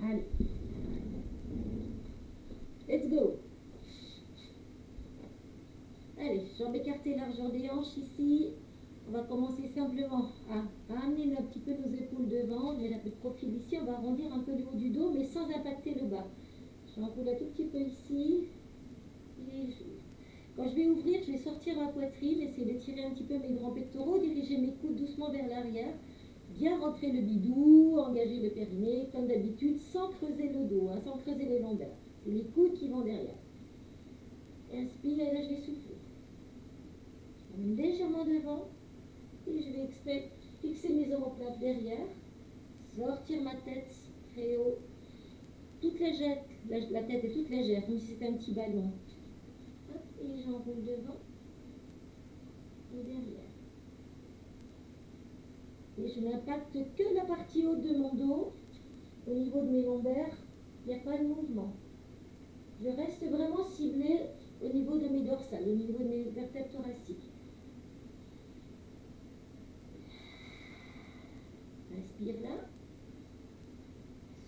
Allez. Let's go. Allez, jambes écartées, largeur des hanches ici. On va commencer simplement à ramener un petit peu nos épaules devant. On met un peu de profil ici. On va arrondir un peu le haut du dos, mais sans impacter le bas. J'enroule un tout petit peu ici. Et quand je vais ouvrir, je vais sortir ma poitrine, essayer d'étirer un petit peu mes grands pectoraux, diriger mes coudes doucement vers l'arrière. Bien rentrer le bidou, engager le périnée, comme d'habitude, sans creuser le dos, hein, sans creuser les lombaires. C'est les coudes qui vont derrière. Inspire, et là je vais souffler. Je ramène légèrement devant. Et je vais exprès fixer mes omoplates derrière, sortir ma tête très haut, toute légère, la tête est toute légère, comme si c'était un petit ballon. Hop, et j'enroule devant et derrière. Et je n'impacte que la partie haute de mon dos, au niveau de mes lombaires, il n'y a pas de mouvement. Je reste vraiment ciblée au niveau de mes dorsales, au niveau de mes vertèbres thoraciques. Inspire là.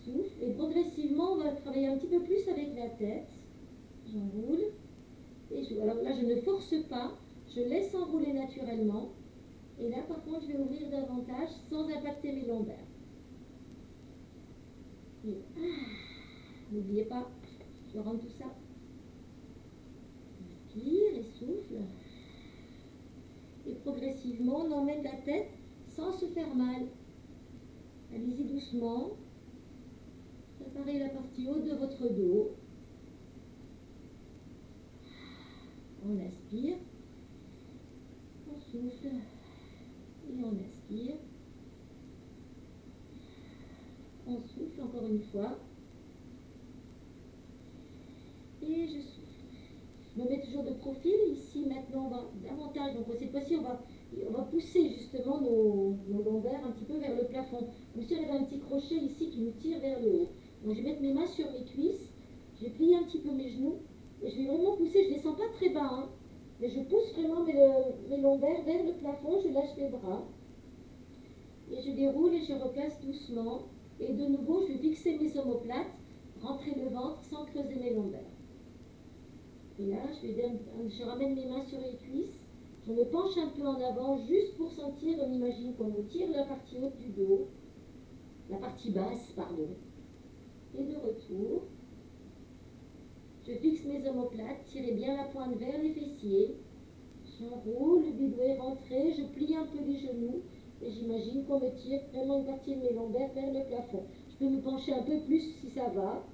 Souffle. Et progressivement, on va travailler un petit peu plus avec la tête. J'enroule. Et alors là, je ne force pas. Je laisse enrouler naturellement. Et là, par contre, je vais ouvrir davantage sans impacter mes lombaires. N'oubliez pas, je rentre tout ça. Inspire et souffle. Et progressivement, on emmène la tête sans se faire mal. Allez-y doucement. Préparez la partie haute de votre dos. On inspire. On souffle. Et on inspire. On souffle encore une fois. Et je souffle. Je me mets toujours de profil. Ici, maintenant, on va davantage. Donc, cette fois-ci, on va pousser justement nos lombaires un petit peu vers le plafond. Comme si on avait un petit crochet ici qui nous tire vers le haut. Donc, je vais mettre mes mains sur mes cuisses. Je vais plier un petit peu mes genoux. Et je vais vraiment pousser. Je ne descends pas très bas, hein, mais je pousse vraiment mes lombaires vers le plafond. Je lâche les bras. Et je déroule et je replace doucement. Et de nouveau, je vais fixer mes omoplates, rentrer le ventre sans creuser mes lombaires. Et là, je ramène mes mains sur les cuisses. Je me penche un peu en avant, juste pour sentir, on imagine qu'on nous tire la partie haute du dos, la partie basse, pardon. Et de retour, je fixe mes omoplates, tirez bien la pointe vers les fessiers. J'enroule, le bidou est rentré, je plie un peu les genoux. Et j'imagine qu'on me tire vraiment une partie de mes lombaires vers le plafond. Je peux me pencher un peu plus si ça va.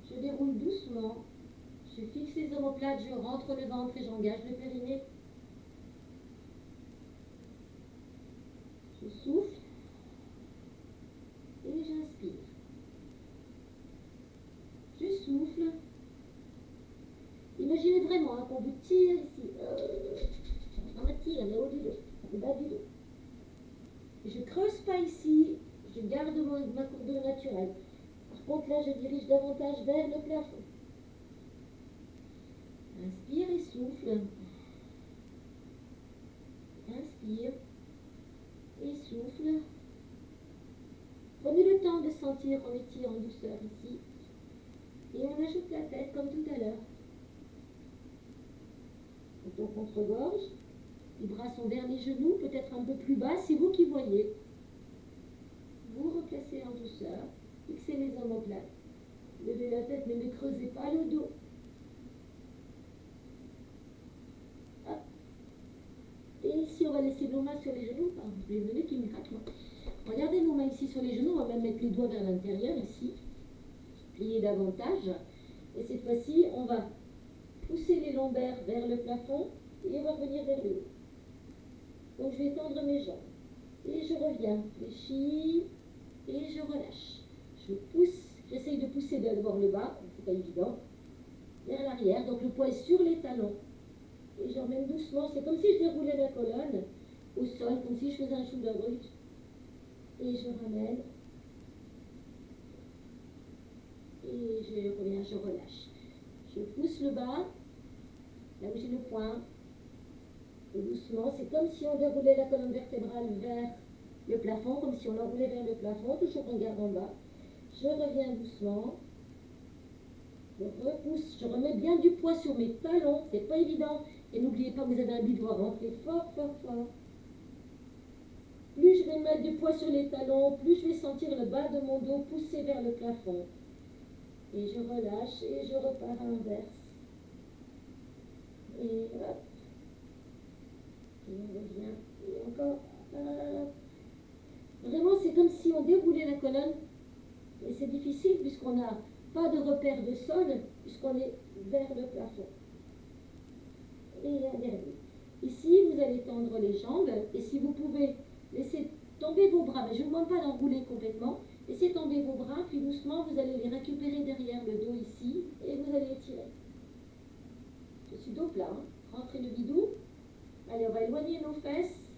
Je déroule doucement. Je fixe les omoplates, je rentre le ventre et j'engage le périnée. Je souffle. Et j'inspire. Je souffle. Imaginez vraiment qu'on vous tire ici. On me tire le haut du dos, le bas du dos. Je ne creuse pas ici. Je garde ma courbure naturelle. Par contre, là, je dirige davantage vers le plafond. Inspire et souffle. Inspire et souffle. Prenez le temps de sentir qu'on étire en douceur ici. Et on ajoute la tête comme tout à l'heure. Bouton contre-gorge. Les bras sont vers les genoux, peut-être un peu plus bas, c'est vous qui voyez. Vous replacez en douceur. Fixez les omoplates. Levez la tête, mais ne creusez pas le dos. Hop. Et ici, on va laisser nos mains sur les genoux. Pardon, je vais donner qui me craque, moi. Regardez nos mains ici sur les genoux. On va même mettre les doigts vers l'intérieur, ici. Plier davantage. Et cette fois-ci, on va pousser les lombaires vers le plafond et on va revenir vers le haut. Donc, je vais tendre mes jambes. Et je reviens. Fléchis. Et je relâche. Je pousse. J'essaye de pousser d'abord le bas. C'est pas évident. Vers l'arrière. Donc, le poids est sur les talons. Et je remène doucement. C'est comme si je déroulais la colonne au sol, comme si je faisais un shoulder brut. Et je ramène. Et je reviens, je relâche. Je pousse le bas, là où j'ai le poing. Et doucement, c'est comme si on déroulait la colonne vertébrale vers le plafond, comme si on l'enroulait vers le plafond, toujours en garde en bas. Je reviens doucement. Je repousse, je remets bien du poids sur mes talons, c'est pas évident. Et n'oubliez pas, vous avez un but de rentrer fort, fort, fort. Plus je vais mettre du poids sur les talons, plus je vais sentir le bas de mon dos pousser vers le plafond. Et je relâche et je repars à l'inverse. Et hop. Et on revient. Et encore. Vraiment, c'est comme si on déroulait la colonne. Et c'est difficile puisqu'on n'a pas de repère de sol, puisqu'on est vers le plafond. Et un dernier. Ici, vous allez tendre les jambes. Et si vous pouvez laisser tomber vos bras, mais je ne vous demande pas d'enrouler complètement. Laissez tomber vos bras, puis doucement, vous allez les récupérer derrière le dos ici, et vous allez étirer. Je suis dos plat. Rentrez le bidou. Allez, on va éloigner nos fesses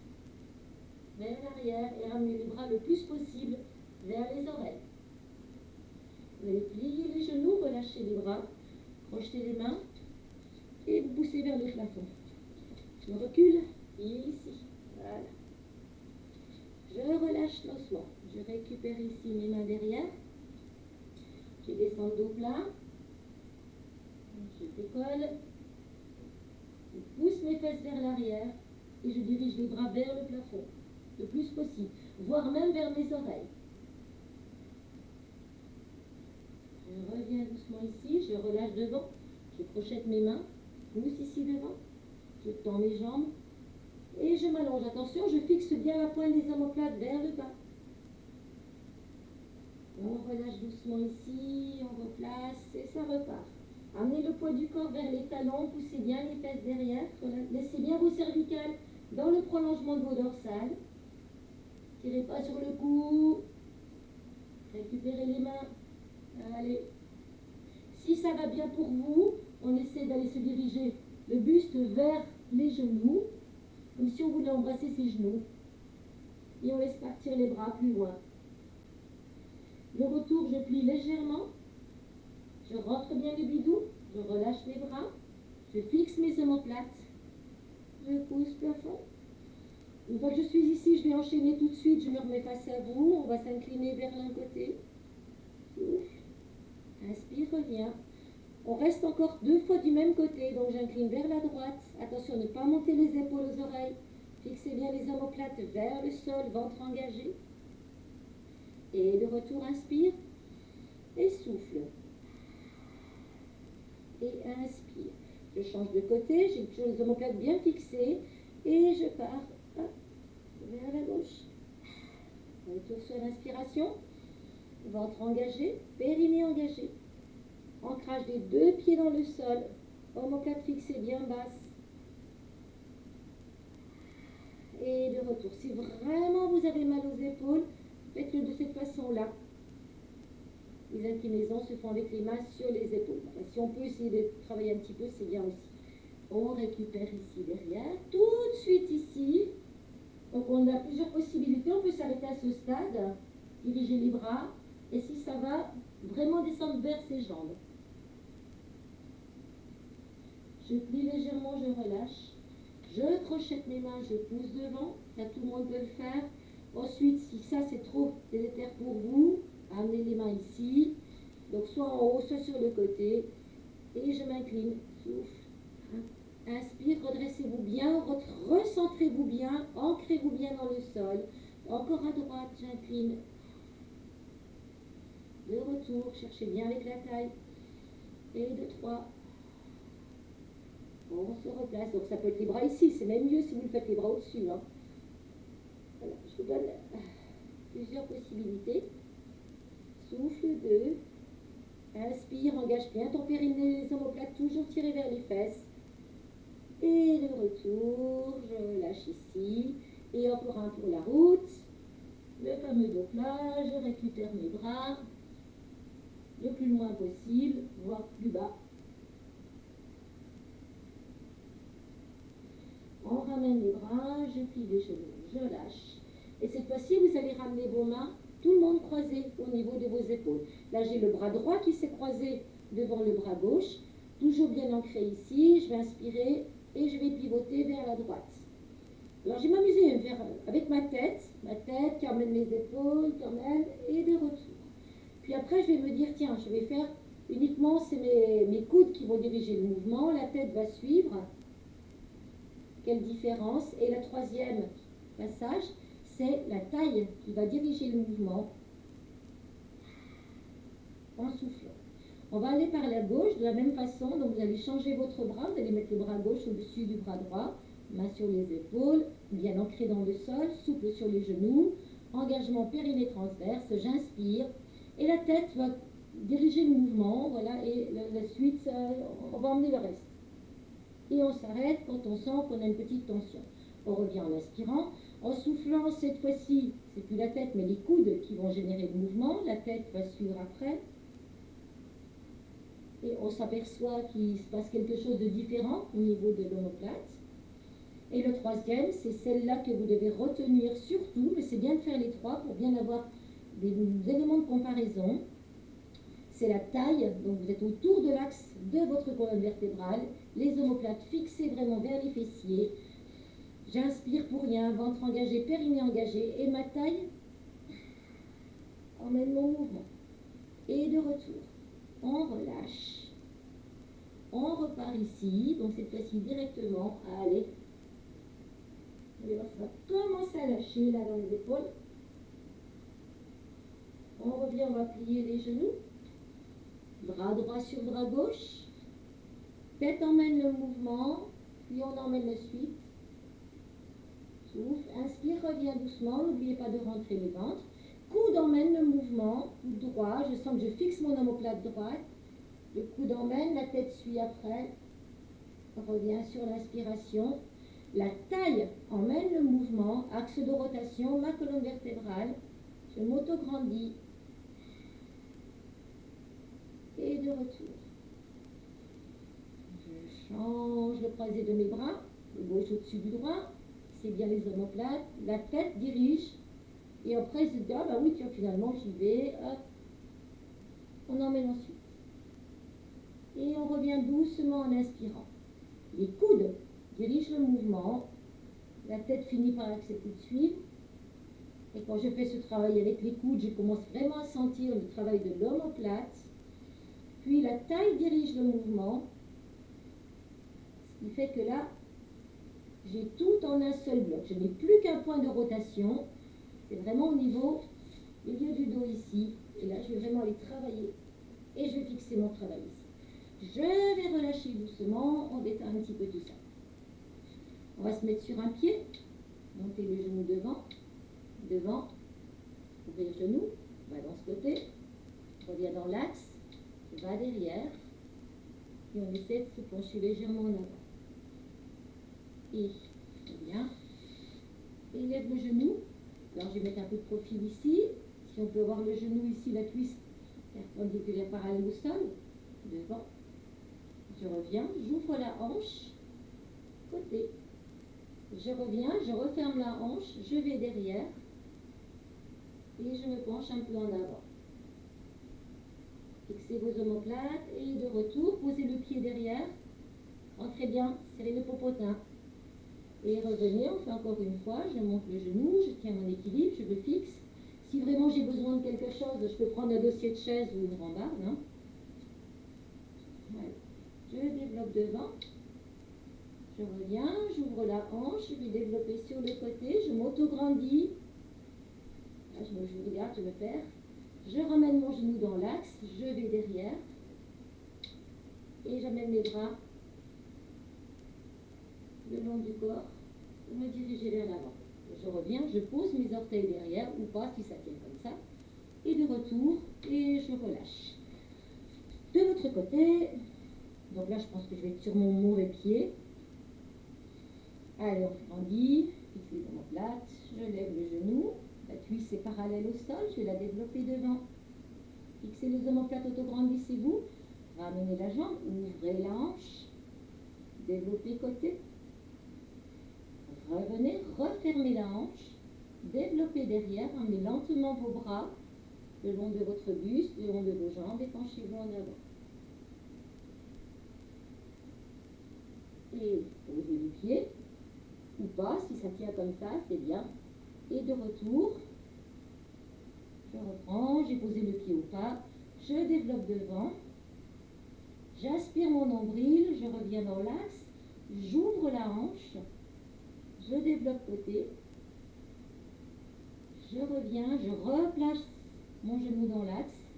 vers l'arrière et ramener les bras le plus possible vers les oreilles. Vous allez plier les genoux, relâcher les bras, crochetez les mains et vous poussez vers le plafond. Je recule ici. Voilà. Je relâche l'ossement. Je récupère ici mes mains derrière. Je descends le dos plat. Je décolle. Je pousse mes fesses vers l'arrière et je dirige les bras vers le plafond, le plus possible, voire même vers mes oreilles. Je reviens doucement ici, je relâche devant, je crochette mes mains, pousse ici devant, je tends mes jambes et je m'allonge. Attention, je fixe bien la pointe des omoplates vers le bas. On relâche doucement ici, on replace et ça repart. Amenez le poids du corps vers les talons, poussez bien les fesses derrière, laissez bien vos cervicales dans le prolongement de vos dorsales. Tirez pas sur le cou, récupérez les mains. Allez. Si ça va bien pour vous, on essaie d'aller se diriger le buste vers les genoux, comme si on voulait embrasser ses genoux. Et on laisse partir les bras plus loin. Le retour, je plie légèrement. Je rentre bien le bidou, je relâche les bras, je fixe mes omoplates, je pousse plafond. Une fois que je suis ici, je vais enchaîner tout de suite, je me remets face à vous, on va s'incliner vers l'un côté. Souffle, inspire, reviens. On reste encore 2 fois du même côté, donc j'incline vers la droite. Attention, ne pas monter les épaules aux oreilles. Fixez bien les omoplates vers le sol, ventre engagé. Et de retour, inspire et souffle. Et inspire. Je change de côté, j'ai toujours les omoplates bien fixées et je pars hop, vers la gauche. Retour sur l'inspiration, ventre engagé, périnée engagé. Ancrage des 2 pieds dans le sol, omoplate fixée bien basse. Et de retour. Si vraiment vous avez mal aux épaules, faites-le de cette façon-là. Les inclinaisons se font avec les mains sur les épaules. Enfin, si on peut essayer de travailler un petit peu, c'est bien aussi. On récupère ici derrière, tout de suite ici. Donc on a plusieurs possibilités. On peut s'arrêter à ce stade, diriger les bras, et si ça va, vraiment descendre vers ses jambes. Je plie légèrement, je relâche. Je crochette mes mains, je pousse devant. Ça, tout le monde peut le faire. Ensuite, si ça c'est trop délétère pour vous, amenez les mains ici. Donc soit en haut, soit sur le côté. Et je m'incline. Souffle. Inspire, redressez-vous bien, recentrez-vous bien, ancrez-vous bien dans le sol. Encore à droite, j'incline. De retour, cherchez bien avec la taille. Et de 3. On se replace. Donc ça peut être les bras ici, c'est même mieux si vous le faites les bras au-dessus. Hein. Voilà, je vous donne plusieurs possibilités. Souffle 2. Inspire, engage bien ton périnée, les omoplates toujours tirés vers les fesses. Et de retour, je lâche ici. Et encore un pour la route. Le fameux dos plat, je récupère mes bras le plus loin possible, voire plus bas. On ramène les bras, je plie les genoux, je lâche. Et cette fois-ci, vous allez ramener vos mains, tout le monde croisé au niveau de vos épaules. Là, j'ai le bras droit qui s'est croisé devant le bras gauche, toujours bien ancré ici. Je vais inspirer et je vais pivoter vers la droite. Alors, je vais m'amuser avec ma tête qui emmène mes épaules, qui emmène, et de retour. Puis après, après, je vais me dire, tiens, je vais faire uniquement, c'est mes coudes qui vont diriger le mouvement, la tête va suivre. Quelle différence? Et la troisième passage, c'est la taille qui va diriger le mouvement en soufflant. On va aller par la gauche de la même façon, donc vous allez changer votre bras, vous allez mettre le bras gauche au-dessus du bras droit, main sur les épaules, bien ancré dans le sol, souple sur les genoux, engagement périnée transverse, j'inspire, et la tête va diriger le mouvement, voilà, et la suite, on va emmener le reste. Et on s'arrête quand on sent qu'on a une petite tension. On revient en inspirant. En soufflant, cette fois-ci, c'est plus la tête, mais les coudes qui vont générer le mouvement. La tête va suivre après. Et on s'aperçoit qu'il se passe quelque chose de différent au niveau de l'omoplate. Et le troisième, c'est celle-là que vous devez retenir surtout, mais c'est bien de faire les trois pour bien avoir des éléments de comparaison. C'est la taille, donc vous êtes autour de l'axe de votre colonne vertébrale, les omoplates fixées vraiment vers les fessiers. J'inspire pour rien, ventre engagé, périnée engagé, et ma taille emmène mon mouvement. Et de retour, on relâche. On repart ici, donc cette fois-ci directement, allez. Vous allez voir, ça va commencer à lâcher là dans les épaules. On revient, on va plier les genoux. Bras droit sur bras gauche. Tête emmène le mouvement, puis on emmène la suite. Souffle, inspire, reviens doucement, n'oubliez pas de rentrer le ventre. Coude emmène le mouvement, coude droit, je sens que je fixe mon omoplate droite. Le coude emmène, la tête suit après. Reviens sur l'inspiration. La taille emmène le mouvement, axe de rotation, ma colonne vertébrale. Je m'auto-grandis. Et de retour. Je change le croisé de mes bras, le gauche au-dessus du droit. C'est bien les omoplates. La tête dirige. Et après, je dis, ah bah oui, tiens, finalement, j'y vais. Hop. On emmène ensuite. Et on revient doucement en inspirant. Les coudes dirigent le mouvement. La tête finit par accepter de suivre. Et quand je fais ce travail avec les coudes, je commence vraiment à sentir le travail de l'omoplate. Puis la taille dirige le mouvement. Ce qui fait que là, j'ai tout en un seul bloc. Je n'ai plus qu'un point de rotation. C'est vraiment au niveau milieu du dos ici. Et là, je vais vraiment aller travailler. Et je vais fixer mon travail ici. Je vais relâcher doucement. On détend un petit peu tout ça. On va se mettre sur un pied. Monter le genou devant. Devant. Ouvrir le genou. Va dans ce côté. Reviens dans l'axe. Va derrière. Et on essaie de se pencher légèrement en avant. Et bien. Élève le genou. Alors je vais mettre un peu de profil ici. Si on peut avoir le genou ici, la cuisse perpendiculaire parallèle au sol. Devant. Je reviens, j'ouvre la hanche. Côté. Je reviens, je referme la hanche, je vais derrière. Et je me penche un peu en avant. Fixez vos omoplates et de retour, posez le pied derrière. Entrez bien, serrez le popotin. Et revenez, on fait encore une fois, je monte le genou, je tiens mon équilibre, je le fixe. Si vraiment j'ai besoin de quelque chose, je peux prendre un dossier de chaise ou une rambarde. Hein. Voilà. Je développe devant. Je reviens, j'ouvre la hanche, je vais développer sur le côté, je m'auto-grandis. Là, je regarde, je me perds. Je ramène mon genou dans l'axe, je vais derrière. Et j'amène les bras le long du corps pour me diriger vers l'avant. Je reviens, je pose mes orteils derrière, ou pas si ça tient comme ça. Et de retour, et je relâche. De l'autre côté, donc là je pense que je vais être sur mon mauvais pied. Allez, on grandit, fixez les omoplates, je lève le genou, la cuisse est parallèle au sol, je vais la développer devant. Fixez les omoplates, auto-grandissez-vous, ramenez la jambe, ouvrez la hanche, développez côté. Revenez, refermez la hanche, développez derrière, emmenez lentement vos bras le long de votre buste, le long de vos jambes et penchez-vous en avant. Et posez les pieds, ou pas, si ça tient comme ça, c'est bien. Et de retour, je reprends, j'ai posé le pied au pas, je développe devant, j'aspire mon nombril, je reviens dans l'axe, j'ouvre la hanche, je développe côté, je reviens, je replace mon genou dans l'axe,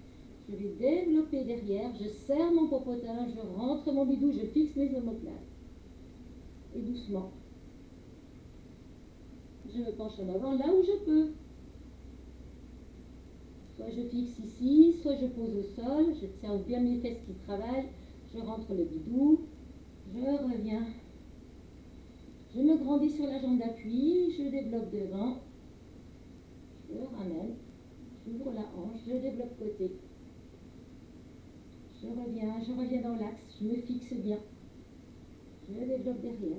je vais développer derrière, je serre mon popotin, je rentre mon bidou, je fixe mes omoplates. Et doucement, je me penche en avant là où je peux. Soit je fixe ici, soit je pose au sol, je tiens bien mes fesses qui travaillent, je rentre le bidou, je reviens. Je me grandis sur la jambe d'appui, je développe devant, je ramène, j'ouvre la hanche, je développe côté. Je reviens dans l'axe, je me fixe bien. Je développe derrière.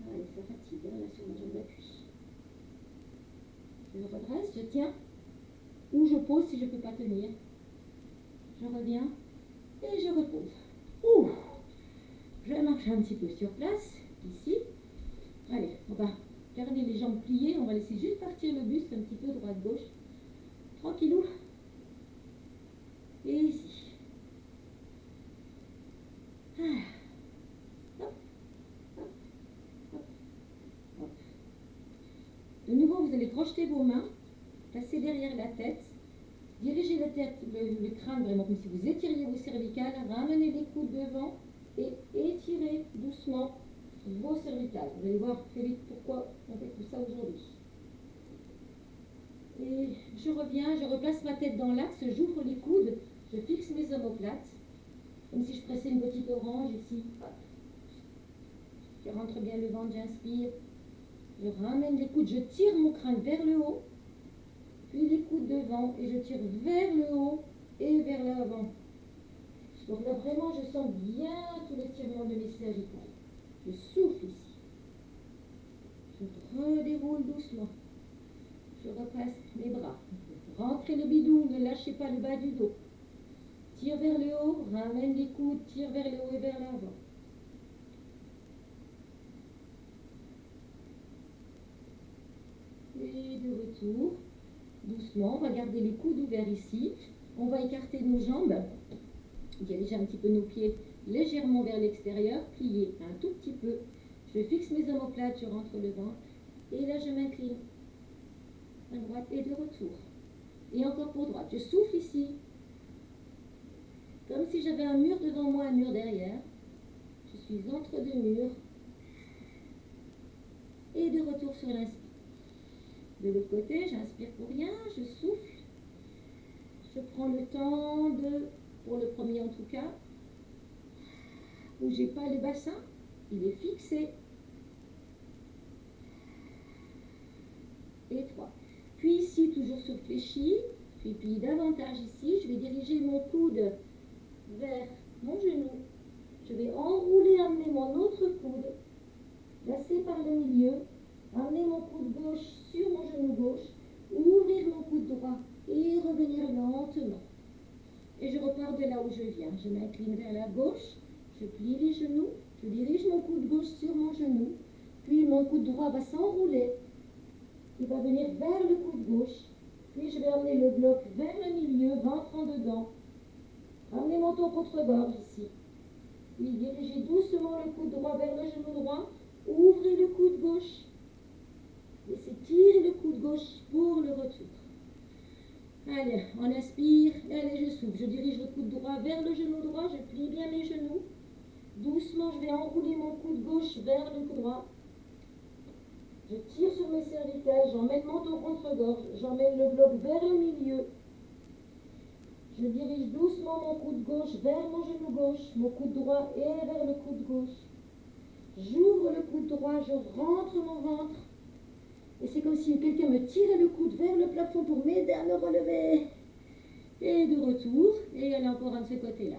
Allez, ça fatigue, hein, là sur ma jambe d'appui. Je me redresse, je tiens. Ou je pose si je ne peux pas tenir. Je reviens et je repose. Ouh, je marche un petit peu sur place, ici. Allez, on va garder les jambes pliées, on va laisser juste partir le buste un petit peu droite-gauche. Tranquillou. Et ici. Ah. Hop, hop, hop, hop. De nouveau, vous allez crocheter vos mains, passer derrière la tête, dirigez la tête, le crâne vraiment comme si vous étiriez vos cervicales, ramenez les coudes devant et étirez doucement vos cervicales. Vous allez voir très vite pourquoi on fait tout ça aujourd'hui. Et je reviens, je replace ma tête dans l'axe, j'ouvre les coudes, je fixe mes omoplates, comme si je pressais une petite orange ici. Hop. Je rentre bien le ventre, j'inspire. Je ramène les coudes, je tire mon crâne vers le haut, puis les coudes devant et je tire vers le haut et vers l'avant. Donc là vraiment je sens bien tout l'étirement de mes cervicales. Je souffle ici. Je redéroule doucement. Je repasse mes bras. Rentrez le bidou, ne lâchez pas le bas du dos. Tire vers le haut, ramène les coudes, tire vers le haut et vers l'avant. Et de retour, doucement, on va garder les coudes ouverts ici. On va écarter nos jambes, diriger un petit peu nos pieds légèrement vers l'extérieur, plier un tout petit peu. Je fixe mes omoplates, je rentre le ventre. Et là, je m'incline à droite et de retour. Et encore pour droite. Je souffle ici, comme si j'avais un mur devant moi, un mur derrière. Je suis entre deux murs. Et de retour sur l'inspire. De l'autre côté, j'inspire pour rien, je souffle. Je prends le temps de, pour le premier en tout cas, bougez pas le bassin, il est fixé. Et 3. Puis ici, toujours sur fléchi, puis davantage ici, je vais diriger mon coude vers mon genou. Je vais enrouler, amener mon autre coude, placer par le milieu, amener mon coude gauche sur mon genou gauche, ouvrir mon coude droit et revenir lentement. Et je repars de là où je viens. Je m'incline vers la gauche, je plie les genoux, je dirige mon coude gauche sur mon genou, puis mon coude droit va s'enrouler. Il va venir vers le coude gauche, puis je vais amener le bloc vers le milieu, ventre en dedans. Ramenez mon dos contre-gorge ici. Puis dirigez doucement le coude droit vers le genou droit, ouvrez le coude gauche. Laissez tirer le coude gauche pour le retour. Allez, on inspire, allez, je souffle. Je dirige le coude droit vers le genou droit, je plie bien mes genoux. Doucement, je vais enrouler mon coude gauche vers le coude droit. Je tire sur mes cervicales, j'emmène mon dos contre-gorge, j'emmène le bloc vers le milieu. Je dirige doucement mon coude gauche vers mon genou gauche, mon coude droit et vers le coude gauche. J'ouvre le coude droit, je rentre mon ventre. Et c'est comme si quelqu'un me tirait le coude vers le plafond pour m'aider à me relever. Et de retour, et elle est encore de ce côté-là.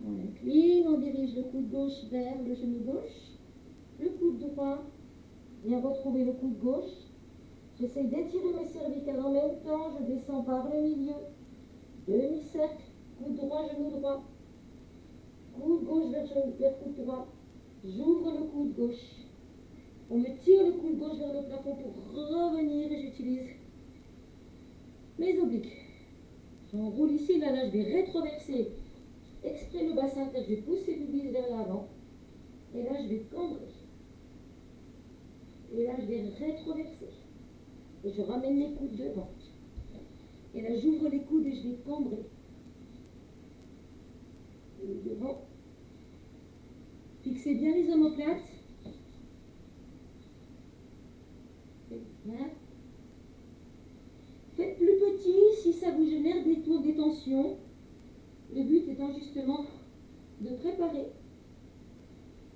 On incline, on dirige le coude gauche vers le genou gauche. Le coude droit vient retrouver le coude gauche. J'essaie d'étirer mes cervicales en même temps, je descends par le milieu. Demi-cercle, coude droit, genou droit. Coude gauche vers coude droit. J'ouvre le coude gauche. On me tire le coude gauche vers le plafond pour revenir et j'utilise Mes obliques. J'enroule ici, là, je vais rétroverser exprès le bassin, je vais pousser l'oubli vers l'avant. Et là, je vais cambrer. Et là, je vais rétroverser. Et je ramène les coudes devant. Et là, j'ouvre les coudes et je vais cambrer. Et devant. Fixez bien les omoplates. Bien. Faites plus petit si ça vous génère des tensions. Le but étant justement de préparer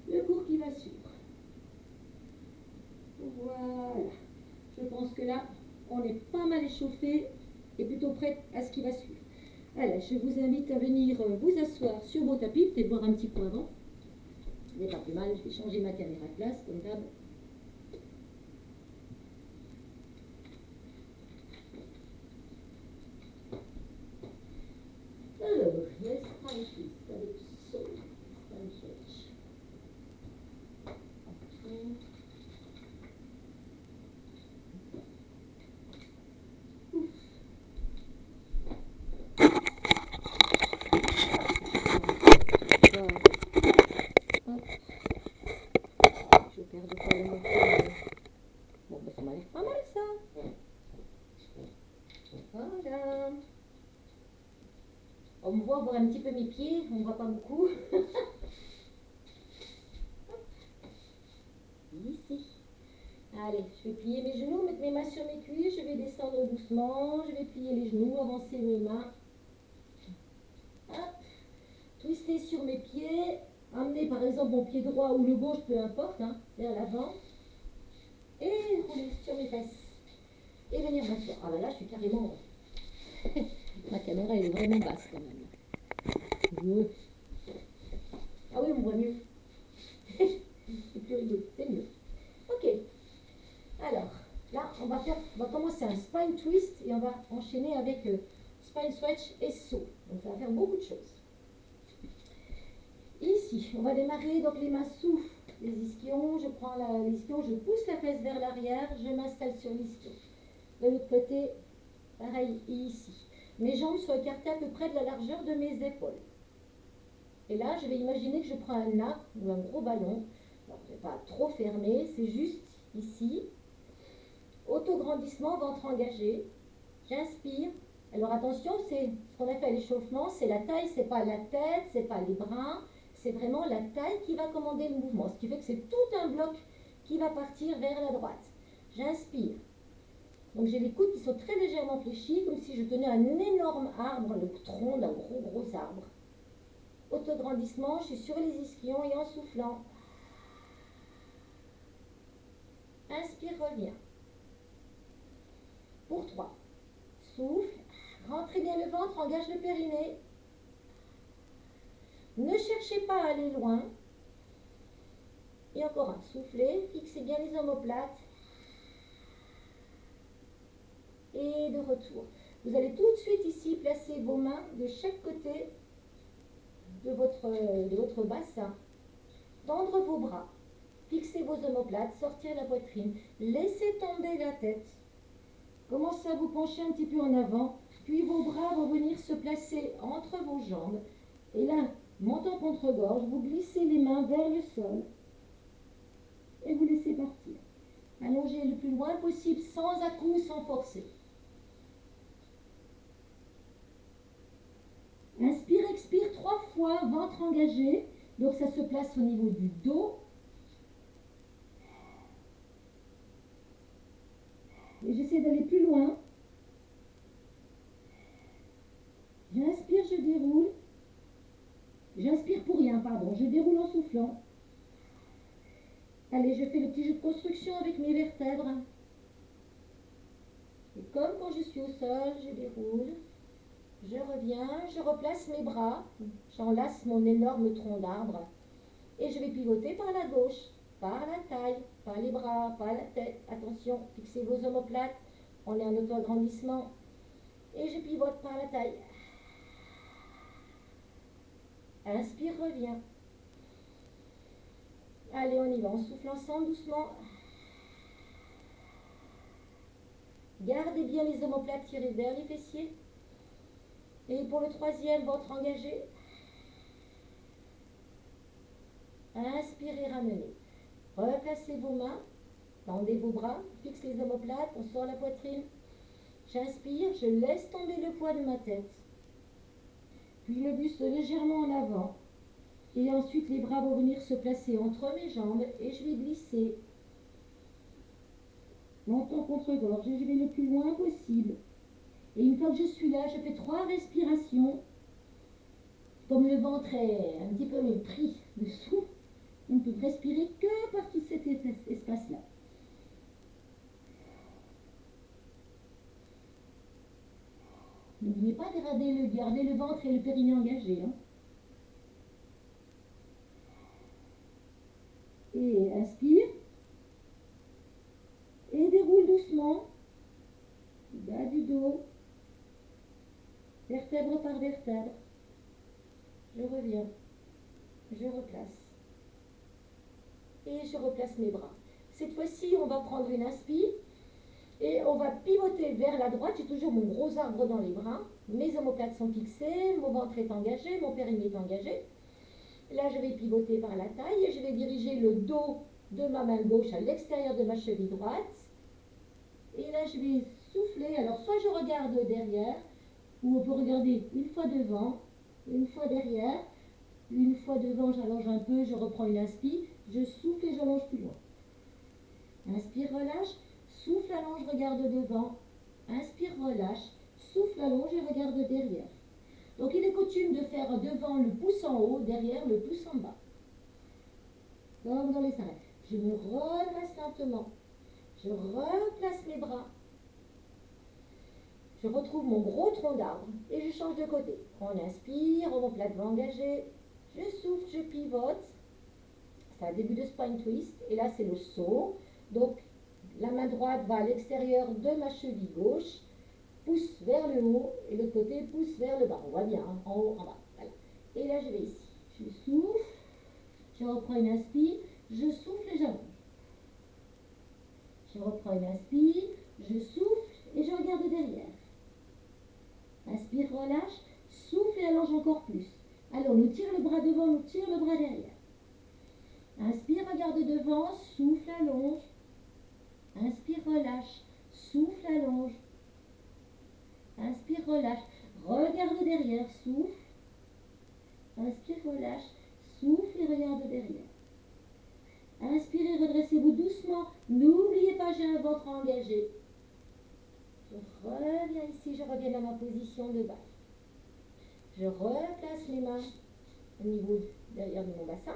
le cours qui va suivre. Voilà. Je pense que là, on est pas mal échauffé et plutôt prêt à ce qui va suivre. Allez, je vous invite à venir vous asseoir sur vos tapis, peut-être boire un petit coup avant. Ce n'est pas plus mal, je vais changer ma caméra de place, comme d'hab. Alors, let's spine twist avec Soul. Spine stretch. Ouf. Hop. Je perds de fois le morceau. Bon, ben ça m'a l'air pas mal ça. Voilà. On me voit voir un petit peu mes pieds, on ne voit pas beaucoup. Ici. Allez, je vais plier mes genoux, mettre mes mains sur mes cuisses, je vais descendre doucement, je vais plier les genoux, avancer mes mains. Hop. Twister sur mes pieds, amener par exemple mon pied droit ou le gauche, peu importe, hein, vers l'avant. Et rouler sur mes fesses. Et venir m'asseoir. Ah ben là, je suis carrément... Ma caméra elle est vraiment basse quand même. Mieux. Ah oui, on voit mieux. C'est plus rigolo, c'est mieux. Ok. Alors, là, on va commencer un spine twist et on va enchaîner avec spine stretch et saut. Donc ça va faire beaucoup de choses. Ici, on va démarrer donc les mains sous les ischions. Je prends l'ischion, je pousse la fesse vers l'arrière, je m'installe sur l'ischion. De l'autre côté, pareil ici. Mes jambes sont écartées à peu près de la largeur de mes épaules. Et là, je vais imaginer que je prends un nappe ou un gros ballon. Alors, je ne vais pas trop fermer, c'est juste ici. Autograndissement, ventre engagé. J'inspire. Alors attention, c'est ce qu'on a fait à l'échauffement, c'est la taille, c'est pas la tête, c'est pas les bras, c'est vraiment la taille qui va commander le mouvement. Ce qui fait que c'est tout un bloc qui va partir vers la droite. J'inspire. Donc j'ai les coudes qui sont très légèrement fléchis, comme si je tenais un énorme arbre, le tronc d'un gros arbre. Autograndissement, je suis sur les ischions et en soufflant. Inspire, reviens. Pour 3. Souffle. Rentrez bien le ventre, engage le périnée. Ne cherchez pas à aller loin. Et encore un. Soufflez, fixez bien les omoplates. Et de retour. Vous allez tout de suite ici placer vos mains de chaque côté de votre bassin. Tendre vos bras. Fixez vos omoplates, sortir la poitrine. Laissez tomber la tête. Commencez à vous pencher un petit peu en avant. Puis vos bras vont venir se placer entre vos jambes. Et là, montant contre gorge, vous glissez les mains vers le sol. Et vous laissez partir. Allongez le plus loin possible, sans à-coups, sans forcer. Inspire, expire 3 fois, ventre engagé. Donc ça se place au niveau du dos. Et j'essaie d'aller plus loin. J'inspire, je déroule. J'inspire pour rien, pardon. Je déroule en soufflant. Allez, je fais le petit jeu de construction avec mes vertèbres. Et comme quand je suis au sol, je déroule. Je reviens, je replace mes bras. J'enlace mon énorme tronc d'arbre. Et je vais pivoter par la gauche, par la taille, par les bras, par la tête. Attention, fixez vos omoplates. On est en auto-agrandissement. Et je pivote par la taille. Inspire, reviens. Allez, on y va. On souffle ensemble doucement. Gardez bien les omoplates tirées vers les fessiers. Et pour le troisième, ventre engagé. Inspirez, ramenez. Replacez vos mains, tendez vos bras, fixez les omoplates, on sort la poitrine. J'inspire, je laisse tomber le poids de ma tête. Puis le buste légèrement en avant. Et ensuite, les bras vont venir se placer entre mes jambes et je vais glisser. Menton contre gorge et je vais le plus loin possible. Et une fois que je suis là, je fais 3 respirations. Comme le ventre est un petit peu pris dessous, on ne peut respirer que par tout cet espace-là. N'oubliez pas de garder le ventre et le périnée engagés. Hein. Et inspire. Et déroule doucement. Bas du dos. Vertèbre par vertèbre. Je reviens. Je replace. Et je replace mes bras. Cette fois-ci, on va prendre une inspire. Et on va pivoter vers la droite. J'ai toujours mon gros arbre dans les bras. Mes omoplates sont fixées. Mon ventre est engagé. Mon périnée est engagé. Là, je vais pivoter par la taille. Et je vais diriger le dos de ma main gauche à l'extérieur de ma cheville droite. Et là, je vais souffler. Alors, soit je regarde derrière, ou on peut regarder une fois devant, une fois derrière. Une fois devant, j'allonge un peu, je reprends une inspire. Je souffle et j'allonge plus loin. Inspire, relâche. Souffle, allonge, regarde devant. Inspire, relâche. Souffle, allonge et regarde derrière. Donc, il est coutume de faire devant le pouce en haut, derrière le pouce en bas. Comme dans les arrêts. Je me redresse lentement. Je replace mes bras. Je retrouve mon gros tronc d'arbre et je change de côté. On inspire, omoplate va engager. Je souffle, je pivote. C'est un début de spine twist. Et là, c'est le saut. Donc, la main droite va à l'extérieur de ma cheville gauche. Pousse vers le haut et l'autre côté pousse vers le bas. On voit bien, hein, en haut, en bas. Voilà. Et là, je vais ici. Je souffle. Je reprends une inspire. Je souffle et j'allonge. Je reprends une inspire. Je souffle et je regarde derrière. Inspire, relâche, souffle et allonge encore plus. Alors, nous tire le bras devant, nous tire le bras derrière. Inspire, regarde devant, souffle, allonge. Inspire, relâche, souffle, allonge. Inspire, relâche, regarde derrière, souffle. Inspire, relâche, souffle et regarde derrière. Inspirez, redressez-vous doucement. N'oubliez pas, j'ai un ventre engagé. Je reviens ici, je reviens dans ma position de base. Je replace les mains au niveau derrière de mon bassin.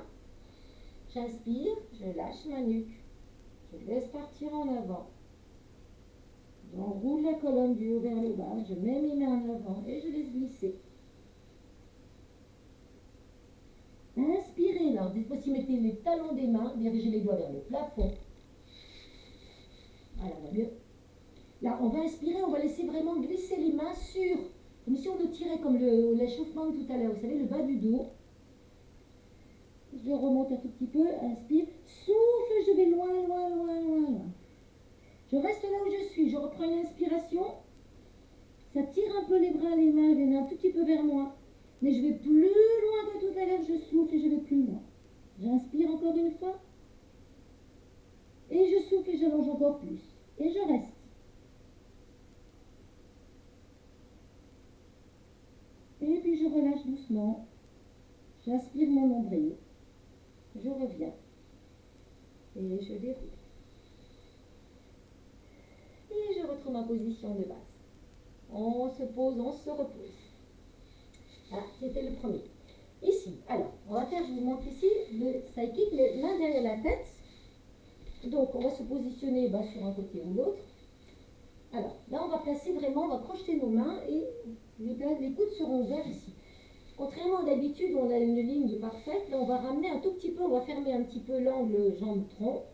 J'inspire, je lâche ma nuque. Je laisse partir en avant. J'enroule la colonne du haut vers le bas. Je mets mes mains en avant et je laisse glisser. Inspirez. Alors, cette fois-ci, mettez les talons des mains, dirigez les doigts vers le plafond. Voilà, va mieux. Là, on va inspirer, on va laisser vraiment glisser les mains sur, comme si on le tirait comme l'échauffement de tout à l'heure, vous savez, le bas du dos. Je remonte un tout petit peu, inspire, souffle, je vais loin, loin, loin, loin, loin. Je reste là où je suis, je reprends une inspiration, ça tire un peu les bras, les mains, viennent un tout petit peu vers moi. Mais je vais plus loin que tout à l'heure, je souffle et je vais plus loin. J'inspire encore une fois, et je souffle et j'allonge encore plus. Et je reste. Et puis je relâche doucement. J'inspire mon nombril. Je reviens. Et je déroule. Et je retrouve ma position de base. On se pose, on se repose. Voilà, c'était le premier. Ici, alors, on va faire, je vous montre ici, le side kick, les mains derrière la tête. Donc, on va se positionner sur un côté ou l'autre. Alors, là, on va placer vraiment, on va crocheter nos mains et les coudes seront ouverts ici. Contrairement à d'habitude, on a une ligne parfaite. Là, on va ramener un tout petit peu, on va fermer un petit peu l'angle jambe-tronc.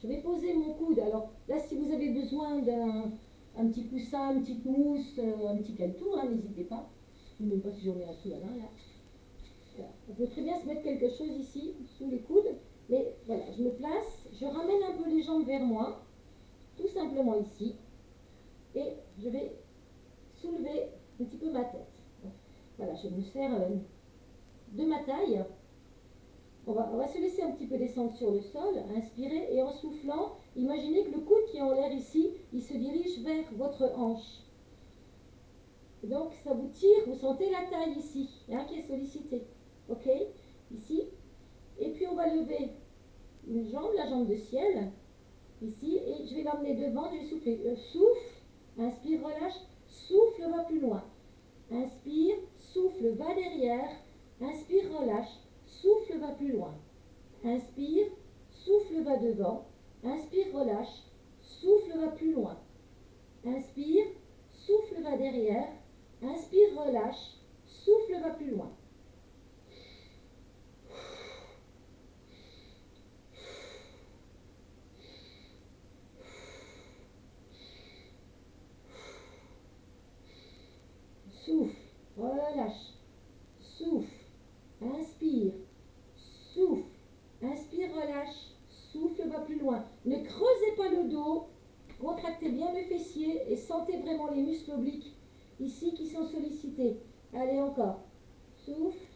Je vais poser mon coude. Alors, là, si vous avez besoin d'un petit coussin, une petite mousse, un petit caletour, hein, n'hésitez pas. Je ne sais même pas si j'en ai un sous la main, là. Voilà. On peut très bien se mettre quelque chose ici, sous les coudes. Mais voilà, je me place, je ramène un peu les jambes vers moi. Tout simplement ici. et je vais soulever un petit peu ma tête. Voilà, je me sers de ma taille. On va se laisser un petit peu descendre sur le sol, inspirer, et en soufflant, imaginez que le coude qui est en l'air ici, il se dirige vers votre hanche. Et donc ça vous tire, vous sentez la taille ici, hein, qui est sollicitée. Ok? Ici. Et puis on va lever une jambe, la jambe de ciel, ici, et je vais l'emmener devant, je vais souffler. Souffle, inspire, relâche, souffle, va plus loin. Inspire, souffle, va derrière, inspire, relâche, souffle, va plus loin. Inspire, souffle, va devant, inspire, relâche, souffle, va plus loin. Inspire, souffle, va derrière, inspire, relâche, souffle, va plus loin. Souffle, relâche, souffle, inspire, souffle, inspire, relâche, souffle, va plus loin. Ne creusez pas le dos, contractez bien le fessier et sentez vraiment les muscles obliques ici qui sont sollicités. Allez encore. Souffle,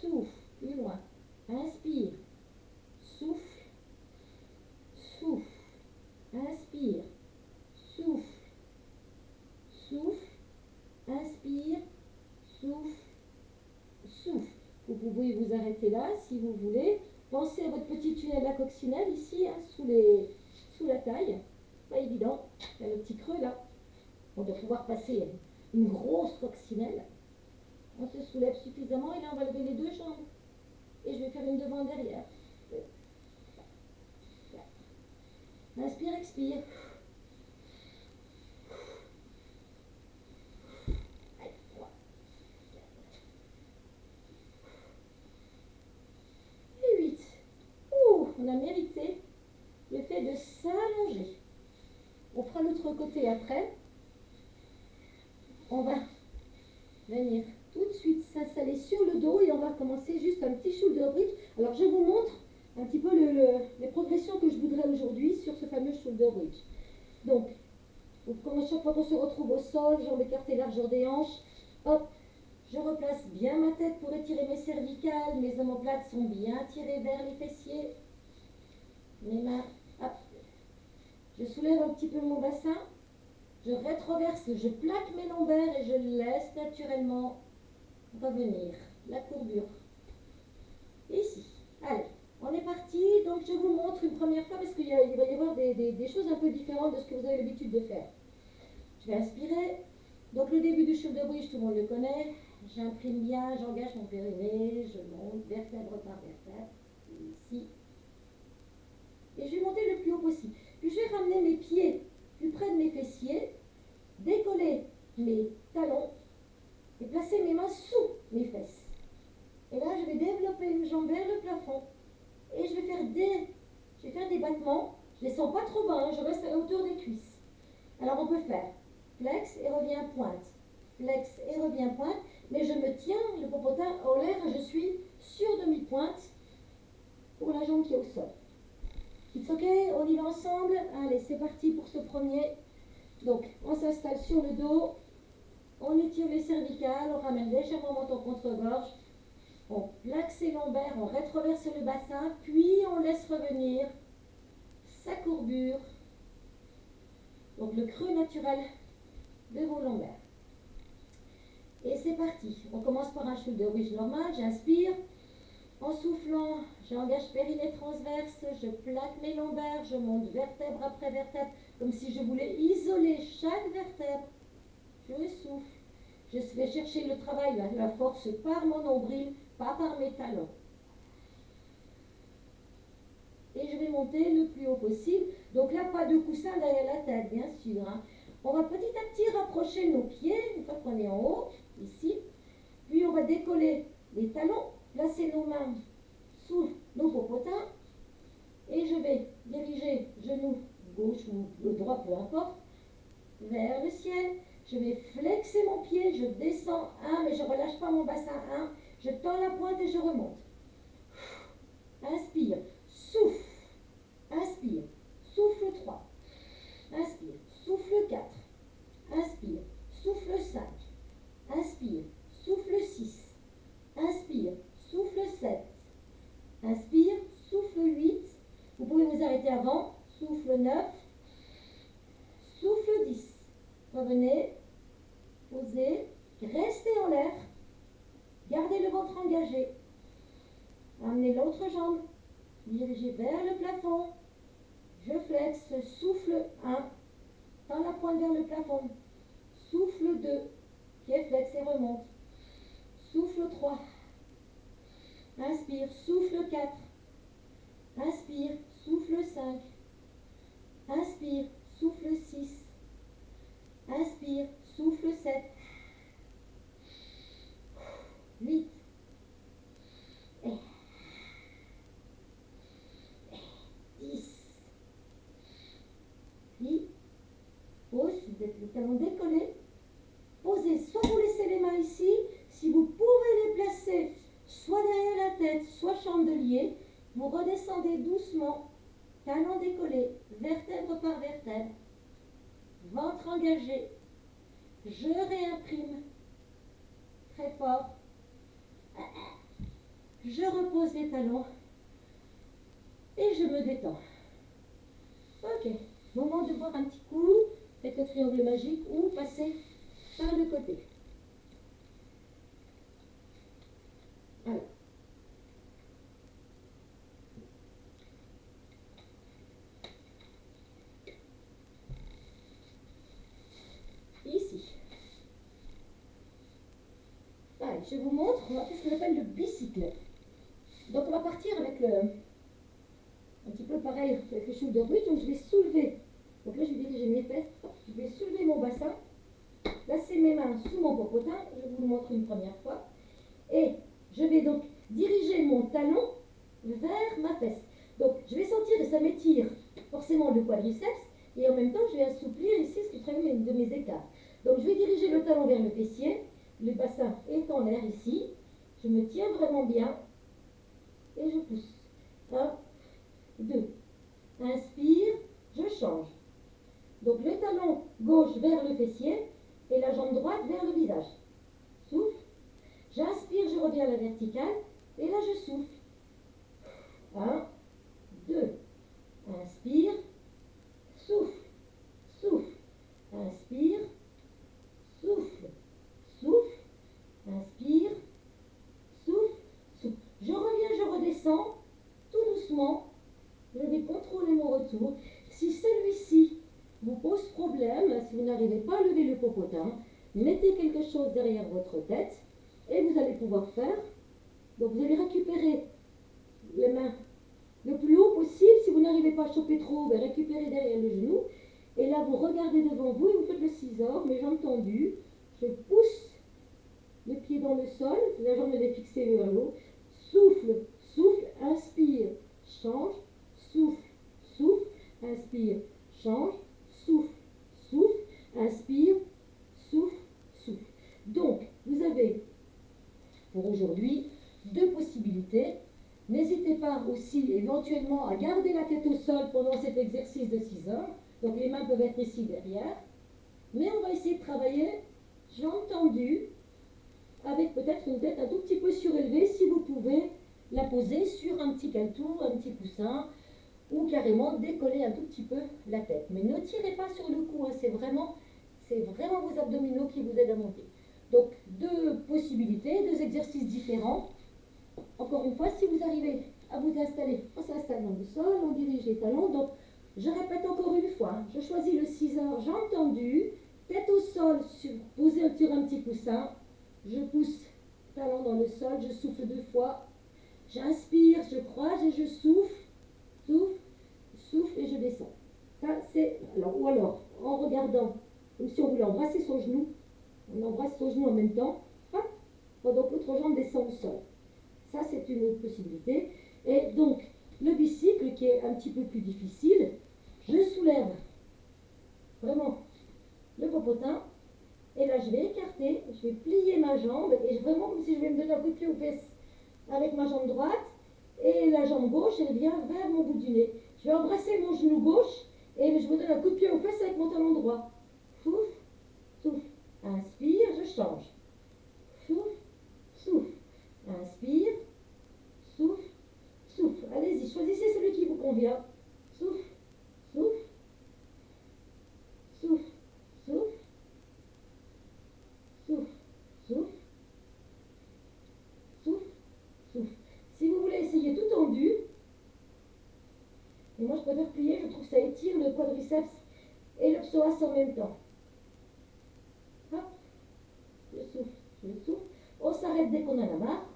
souffle, plus loin. Inspire, souffle, souffle, inspire, souffle, souffle, inspire, souffle, souffle. Vous pouvez vous arrêter là si vous voulez. Pensez à votre petit tunnel à coccinelle ici, hein, sous la taille. Pas évident. Il y a le petit creux là. On doit pouvoir passer une grosse coccinelle. On se soulève suffisamment et là on va lever les deux jambes. Et je vais faire une devant derrière. Inspire, expire. Et 8. On a mérité le fait de s'allonger. On fera l'autre côté après. On va venir tout de suite s'installer sur le dos et on va commencer juste un petit shoulder bridge. Alors je vous montre un petit peu les progressions que je voudrais aujourd'hui sur ce fameux shoulder bridge. Donc, comme à chaque fois qu'on se retrouve au sol, jambes écartées, largeur des hanches, hop, je replace bien ma tête pour étirer mes cervicales, mes omoplates sont bien tirées vers les fessiers, mes mains, hop, je soulève un petit peu mon bassin, je rétroverse, je plaque mes lombaires et je laisse naturellement revenir la courbure. Ici, allez, on est parti, donc je vous montre une première fois parce qu'il va y avoir des choses un peu différentes de ce que vous avez l'habitude de faire. Je vais inspirer. Donc le début du shoulder bridge, tout le monde le connaît. J'imprime bien, j'engage mon périnée, je monte vertèbre par vertèbre, ici. Et je vais monter le plus haut possible. Puis je vais ramener mes pieds plus près de mes fessiers, décoller mes talons et placer mes mains sous mes fesses. Et là, je vais développer une jambe vers le plafond et je vais faire des battements. Je ne les sens pas trop bas, hein, je reste à la hauteur des cuisses. Alors on peut faire flex et revient pointe, flex et revient pointe, mais je me tiens le popotin en l'air et je suis sur demi-pointe pour la jambe qui est au sol. It's ok, on y va ensemble. Allez, c'est parti pour ce premier. Donc, on s'installe sur le dos, on étire les cervicales, on ramène légèrement mon menton contre-gorge, on plaque ses lombaires, on rétroverse le bassin, puis on laisse revenir sa courbure. Donc, le creux naturel de vos lombaires. Et c'est parti. On commence par un shoulder bridge normal. J'inspire. En soufflant, j'engage périnée transverse. Je plaque mes lombaires. Je monte vertèbre après vertèbre. Comme si je voulais isoler chaque vertèbre. Je souffle. Je vais chercher le travail, la force par mon nombril, pas par mes talons. Et je vais monter le plus haut possible. Donc là, pas de coussin derrière la tête, bien sûr. Hein. On va petit à petit rapprocher nos pieds, une fois qu'on est en haut, ici. Puis on va décoller les talons, placer nos mains sous nos popotins. Et je vais diriger genou gauche ou le droit, peu importe, vers le ciel. Je vais flexer mon pied, je descends 1, mais je ne relâche pas mon bassin 1. Je tends la pointe et je remonte. Inspire, souffle, inspire, souffle 3. Inspire, souffle. souffle 4. Inspire, souffle 5. Inspire, souffle 6. Inspire, souffle 7. Inspire, souffle 8. Vous pouvez vous arrêter avant. Souffle 9. Souffle 10. Revenez. Posez. Restez en l'air. Gardez le ventre engagé. Amenez l'autre jambe. Dirigez vers le plafond. Je flexe. Souffle 1. Tends la pointe vers le plafond. Souffle 2. Pied flex et remonte. Souffle 3. Inspire. Souffle 4. Inspire. Souffle 5. Inspire. Souffle 6. Inspire. Souffle 7. 8. 10. Puis, pose, vous êtes le talon décollé. Posez, soit vous laissez les mains ici, si vous pouvez les placer soit derrière la tête, soit chandelier, vous redescendez doucement, talon décollé, vertèbre par vertèbre, ventre engagé. Je réimprime très fort. Je repose les talons et je me détends. Ok, moment de boire un petit coup, faites le triangle magique ou passez par le côté. Alors. Ici. Allez, je vous montre, on va faire ce qu'on appelle le bicyclette. Donc on va partir avec un petit peu pareil avec le shoulder bridge, donc je vais soulever. Donc là je vais diriger mes fesses, je vais soulever mon bassin, placer mes mains sous mon popotin, je vous le montre une première fois, et je vais donc diriger mon talon vers ma fesse. Donc je vais sentir et ça m'étire forcément le quadriceps, et en même temps je vais assouplir ici ce qui traîne de mes écarts. Donc je vais diriger le talon vers le fessier, le bassin est en l'air ici, je me tiens vraiment bien, et je pousse. 1, 2, inspire, je change. Donc le talon gauche vers le fessier et la jambe droite vers le visage. Souffle. J'inspire, je reviens à la verticale et là je souffle. 1, 2, inspire, souffle, souffle, inspire, souffle, souffle, inspire, souffle, souffle. Je reviens, je redescends, tout doucement. Je vais contrôler mon retour. Si celui-ci vous pose problème, si vous n'arrivez pas à lever le popotin, mettez quelque chose derrière votre tête et vous allez pouvoir faire. Donc vous allez récupérer les mains le plus haut possible. Si vous n'arrivez pas à choper trop, ben récupérez derrière le genou. Et là, vous regardez devant vous et vous faites le scissor, mes jambes tendues. Je pousse le pied dans le sol, la jambe est fixée vers le haut. Souffle, souffle, inspire, change, souffle, souffle, inspire, change, souffle, souffle, inspire, souffle, souffle. Donc, vous avez pour aujourd'hui 2 possibilités. N'hésitez pas aussi éventuellement à garder la tête au sol pendant cet exercice de 6 heures. Donc les mains peuvent être ici derrière. Mais on va essayer de travailler jambes tendues avec peut-être une tête un tout petit peu surélevée si vous pouvez la poser sur un petit caleçon, un petit coussin ou carrément décoller un tout petit peu la tête. Mais ne tirez pas sur le cou, hein, c'est vraiment vos abdominaux qui vous aident à monter. Donc 2 possibilités, 2 exercices différents. Encore une fois, si vous arrivez à vous installer, on s'installe dans le sol, on dirige les talons. Donc, je répète encore une fois, je choisis le 6 heures, jambes tendues, tête au sol, posée sur un petit coussin. Je pousse talon dans le sol, je souffle 2 fois. J'inspire, je croise et je souffle, souffle, souffle et je descends. Ça, c'est, ou alors, en regardant, comme si on voulait embrasser son genou, on embrasse son genou en même temps, hop, pendant que l'autre jambe descend au sol. Ça, c'est une autre possibilité. Et donc, le bicycle qui est un petit peu plus difficile, je soulève vraiment le popotin. Et là, je vais écarter, je vais plier ma jambe. Et vraiment comme si je vais me donner un coup de pied aux fesses avec ma jambe droite. Et la jambe gauche, elle vient vers mon bout du nez. Je vais embrasser mon genou gauche Et je vous donne un coup de pied aux fesses avec mon talon droit. Souffle, souffle. Inspire, je change. Souffle, souffle. Inspire, souffle, souffle. Allez-y, choisissez celui qui vous convient. Souffle, souffle, souffle, souffle, souffle, souffle, souffle, souffle. Si vous voulez essayer tout tendu, et moi je préfère plier, je trouve que ça étire le quadriceps et le psoas en même temps. Hop, je souffle, je souffle. On s'arrête dès qu'on en a marre.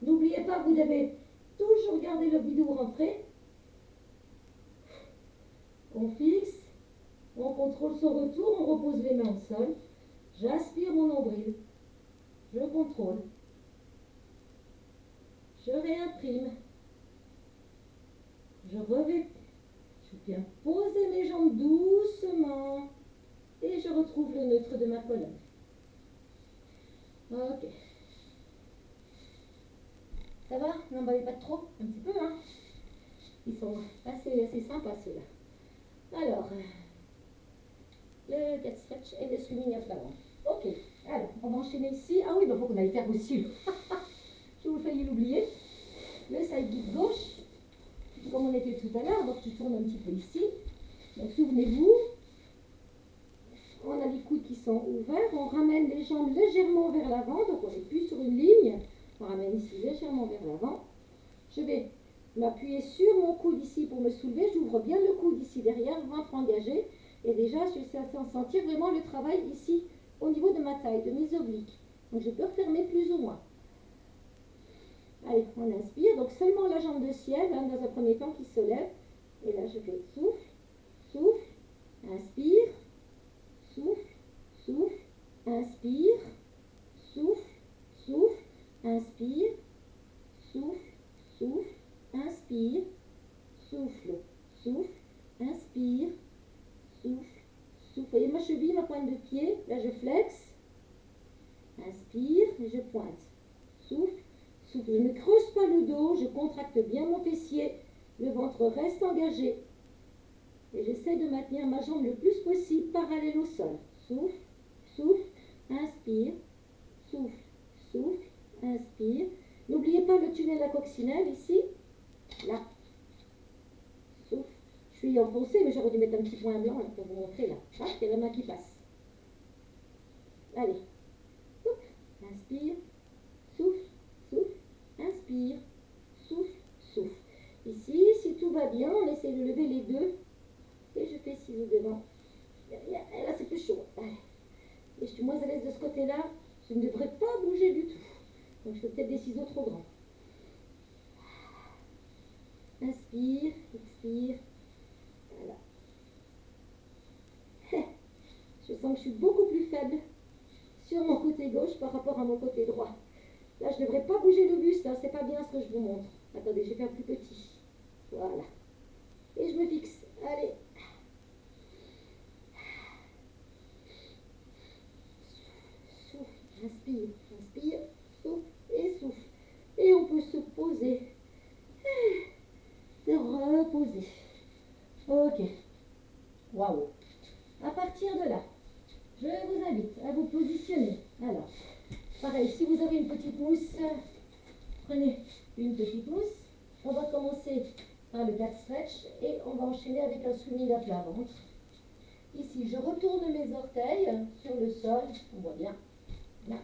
N'oubliez pas, vous devez toujours garder le bidou rentré. On fixe, on contrôle son retour, on repose les mains au sol. J'aspire mon nombril. Je contrôle. Je réimprime. Je revais. Je viens poser mes jambes doucement. Et je retrouve le neutre de ma colonne. Ok. Ça va? N'emballez pas trop? Un petit peu, hein? Ils sont assez sympas, ceux-là. Alors, le cat stretch et le swimming à l'avant. Ok. Alors, on va enchaîner ici. Ah oui, il faut qu'on aille faire aussi. Je vous failli l'oublier. Le side kick gauche. Comme on était tout à l'heure, donc je tourne un petit peu ici. Donc souvenez-vous, on a les coudes qui sont ouverts, on ramène les jambes légèrement vers l'avant, donc on n'est plus sur une ligne, on ramène ici légèrement vers l'avant. Je vais m'appuyer sur mon coude ici pour me soulever, j'ouvre bien le coude ici derrière, ventre engagé, et déjà je suis en sentir vraiment le travail ici au niveau de ma taille, de mes obliques. Donc je peux refermer plus ou moins. Allez, on inspire, donc seulement la jambe de ciel, hein, dans un premier temps qui se lève, et là je fais souffle, souffle, inspire, souffle, souffle, inspire, souffle, souffle, inspire, souffle, souffle, inspire, souffle, souffle, inspire, souffle, souffle. Voyez ma cheville, ma pointe de pied, là je flexe, inspire et je pointe, souffle, souffle. Je ne creuse pas le dos, je contracte bien mon fessier, le ventre reste engagé. Et j'essaie de maintenir ma jambe le plus possible parallèle au sol. Souffle, souffle, inspire, souffle, souffle, inspire. N'oubliez pas le tunnel à coccinelle ici. Là. Souffle. Je suis enfoncée, mais j'aurais dû mettre un petit point blanc là, pour vous montrer là. Ah, il y a la main qui passe. Allez. Souffle, inspire, souffle, souffle, inspire, souffle, souffle. Ici, si tout va bien, on essaie de lever les deux. Et je fais ciseaux devant. Là, c'est plus chaud. Et je suis moins à l'aise de ce côté-là. Je ne devrais pas bouger du tout. Donc, je fais peut-être des ciseaux trop grands. Inspire, expire. Voilà. Je sens que je suis beaucoup plus faible sur mon côté gauche par rapport à mon côté droit. Là, je ne devrais pas bouger le buste. Hein. C'est pas bien ce que je vous montre. Attendez, je vais faire plus petit. Voilà. Et je me fixe. Allez. Souffle, inspire, inspire, souffle et souffle. Et on peut se poser. Se reposer. Ok. Waouh. À partir de là, je vous invite à vous positionner. Alors, pareil, si vous avez une petite mousse, prenez une petite mousse. On va commencer par le cat stretch et on va enchaîner avec un swimming à plat ventre. Ici, je retourne mes orteils sur le sol. On voit bien. Là.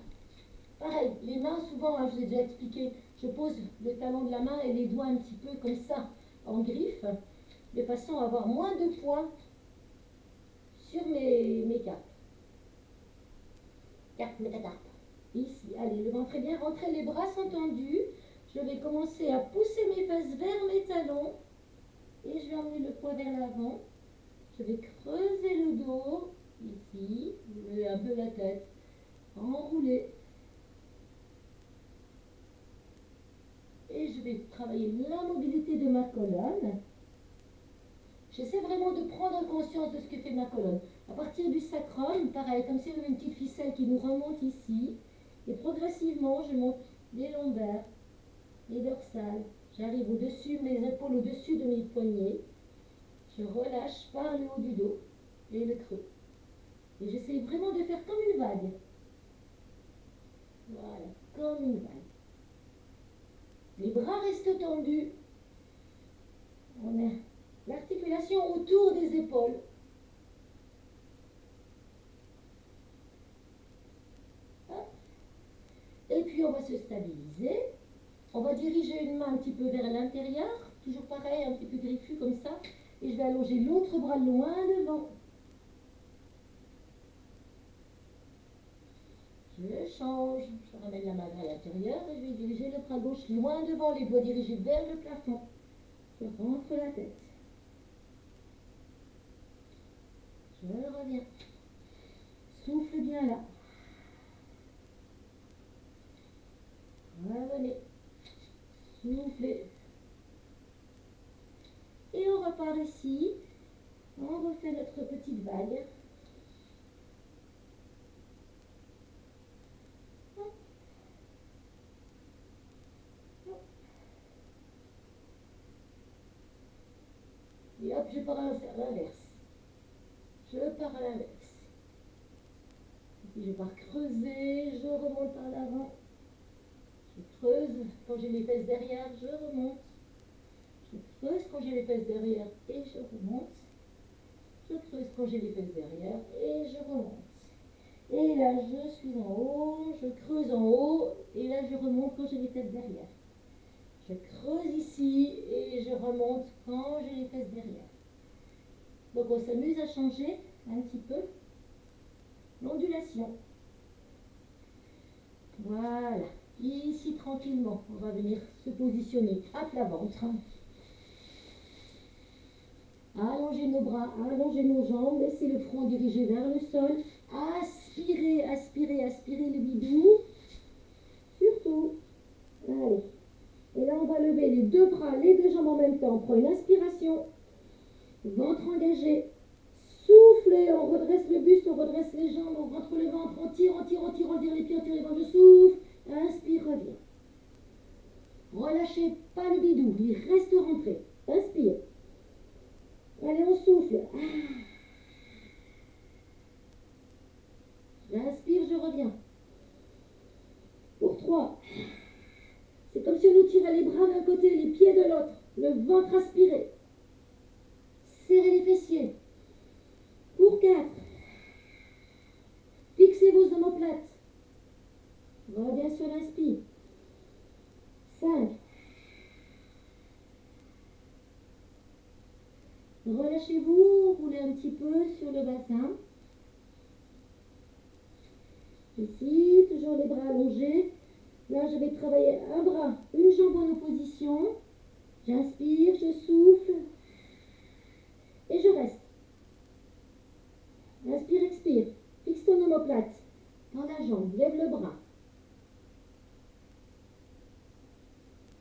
Pareil, les mains, souvent, hein, je vous ai déjà expliqué, je pose le talon de la main et les doigts un petit peu comme ça, en griffe, de façon à avoir moins de poids sur mes carpes. Carpe, métacarpe. Ici, allez, le ventre est bien rentré, les bras sont tendus. Je vais commencer à pousser mes fesses vers mes talons et je vais emmener le poids vers l'avant. Je vais creuser le dos, ici, lever un peu la tête, enrouler. Et je vais travailler la mobilité de ma colonne. J'essaie vraiment de prendre conscience de ce que fait ma colonne. À partir du sacrum, pareil, comme si on avait une petite ficelle qui nous remonte ici. Et progressivement, je monte les lombaires, les dorsales. J'arrive au-dessus, mes épaules au-dessus de mes poignets. Et j'essaie vraiment de faire comme une vague. Voilà, comme une vague. Les bras restent tendus. On a l'articulation autour des épaules. Hop. Et puis on va se stabiliser. On va diriger une main un petit peu vers l'intérieur. Toujours pareil, un petit peu griffu comme ça. Et je vais allonger l'autre bras loin devant. Je change. Je ramène la main vers l'intérieur et je vais diriger le bras gauche loin devant, les doigts dirigés vers le plafond. Je rentre la tête. Je reviens. Souffle bien là. Revenez. Soufflez. Et on repart ici. On refait notre petite vague. Hop. Hop. Et hop, je pars à l'inverse. Je pars à l'inverse. Ici, je pars creuser, je remonte par l'avant. Je creuse quand j'ai les fesses derrière, je remonte. Je creuse quand j'ai les fesses derrière et je remonte. Je creuse quand j'ai les fesses derrière et je remonte. Et là, je suis en haut, je creuse en haut et là, je remonte quand j'ai les fesses derrière. Je creuse ici et je remonte quand j'ai les fesses derrière. Donc, on s'amuse à changer un petit peu l'ondulation. Voilà. Ici, tranquillement, on va venir se positionner à plat ventre. Allongez nos bras, allongez nos jambes, laissez le front dirigé vers le sol. Aspirez, aspirez, aspirez le bidou. Surtout. Allez. Et là, on va lever les deux bras, les deux jambes en même temps. On prend une inspiration. Ventre engagé. Soufflez, on redresse le buste, on redresse les jambes, on rentre le ventre, on tire, on tire, on tire, on tire les pieds, on tire les ventres, je souffle. Inspire, reviens. Relâchez pas le bidou, il reste rentré. Inspire. Allez, on souffle. J'inspire, je reviens. Pour 3. C'est comme si on nous tirait les bras d'un côté, les pieds de l'autre. Le ventre aspiré. Serrez les fessiers. Pour 4. Fixez vos omoplates. Reviens sur l'inspire. 5. Relâchez-vous, roulez un petit peu sur le bassin. Ici, toujours les bras allongés. Là, je vais travailler un bras, une jambe en opposition. J'inspire, je souffle. Et je reste. Inspire, expire. Fixe ton omoplate. Tends la jambe, lève le bras.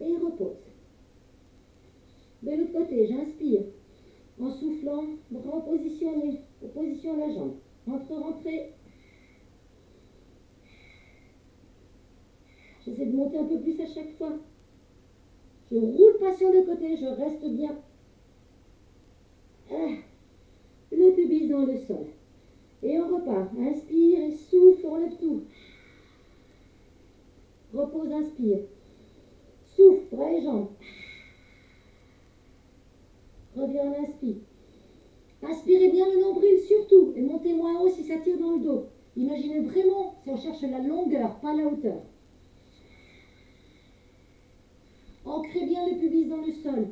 Et repose. De l'autre côté, j'inspire. En soufflant, bras positionnés. Opposition à la jambe. Rentre, rentrez. J'essaie de monter un peu plus à chaque fois. Je roule pas sur le côté, je reste bien. Le pubis dans le sol. Et on repart. Inspire et souffle, on lève tout. Repose, inspire. Souffle, bras et jambes. Reviens, on inspire. Aspirez bien le nombril surtout. Et montez moins haut si ça tire dans le dos. Imaginez vraiment si on cherche la longueur, pas la hauteur. Ancrez bien le pubis dans le sol.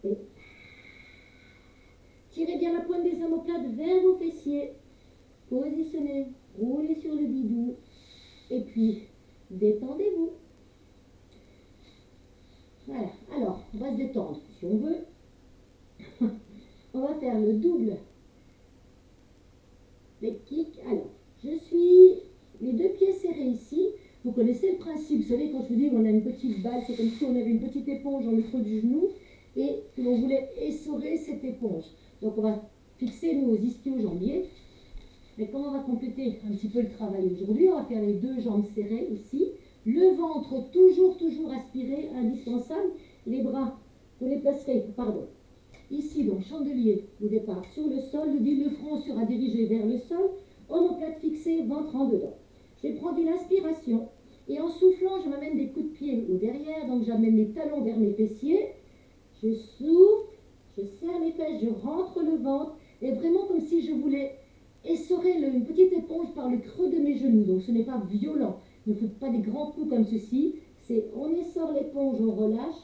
Et tirez bien la pointe des omoplates vers vos fessiers. Positionnez, roulez sur le bidou. Et puis, détendez-vous. Voilà. Alors, on va se détendre si on veut. On va faire le double leg kick. Alors, je suis les deux pieds serrés ici. Vous connaissez le principe. Vous savez, quand je vous dis qu'on a une petite balle, c'est comme si on avait une petite éponge dans le creux du genou et que l'on voulait essorer cette éponge. Donc, on va fixer nos ischio-jambiers. Mais comment on va compléter un petit peu le travail aujourd'hui? On va faire les deux jambes serrées ici. Le ventre toujours aspiré, indispensable. Les bras, vous les placerez, Ici, donc, chandelier au départ sur le sol, le front sera dirigé vers le sol, omoplate fixée, ventre en dedans. Je vais prendre une inspiration et en soufflant, je m'amène des coups de pied au derrière, donc j'amène mes talons vers mes fessiers, je souffle, je serre les fesses, je rentre le ventre, et vraiment comme si je voulais essorer une petite éponge par le creux de mes genoux. Donc ce n'est pas violent, ne faites pas des grands coups comme ceci, c'est on essore l'éponge, on relâche,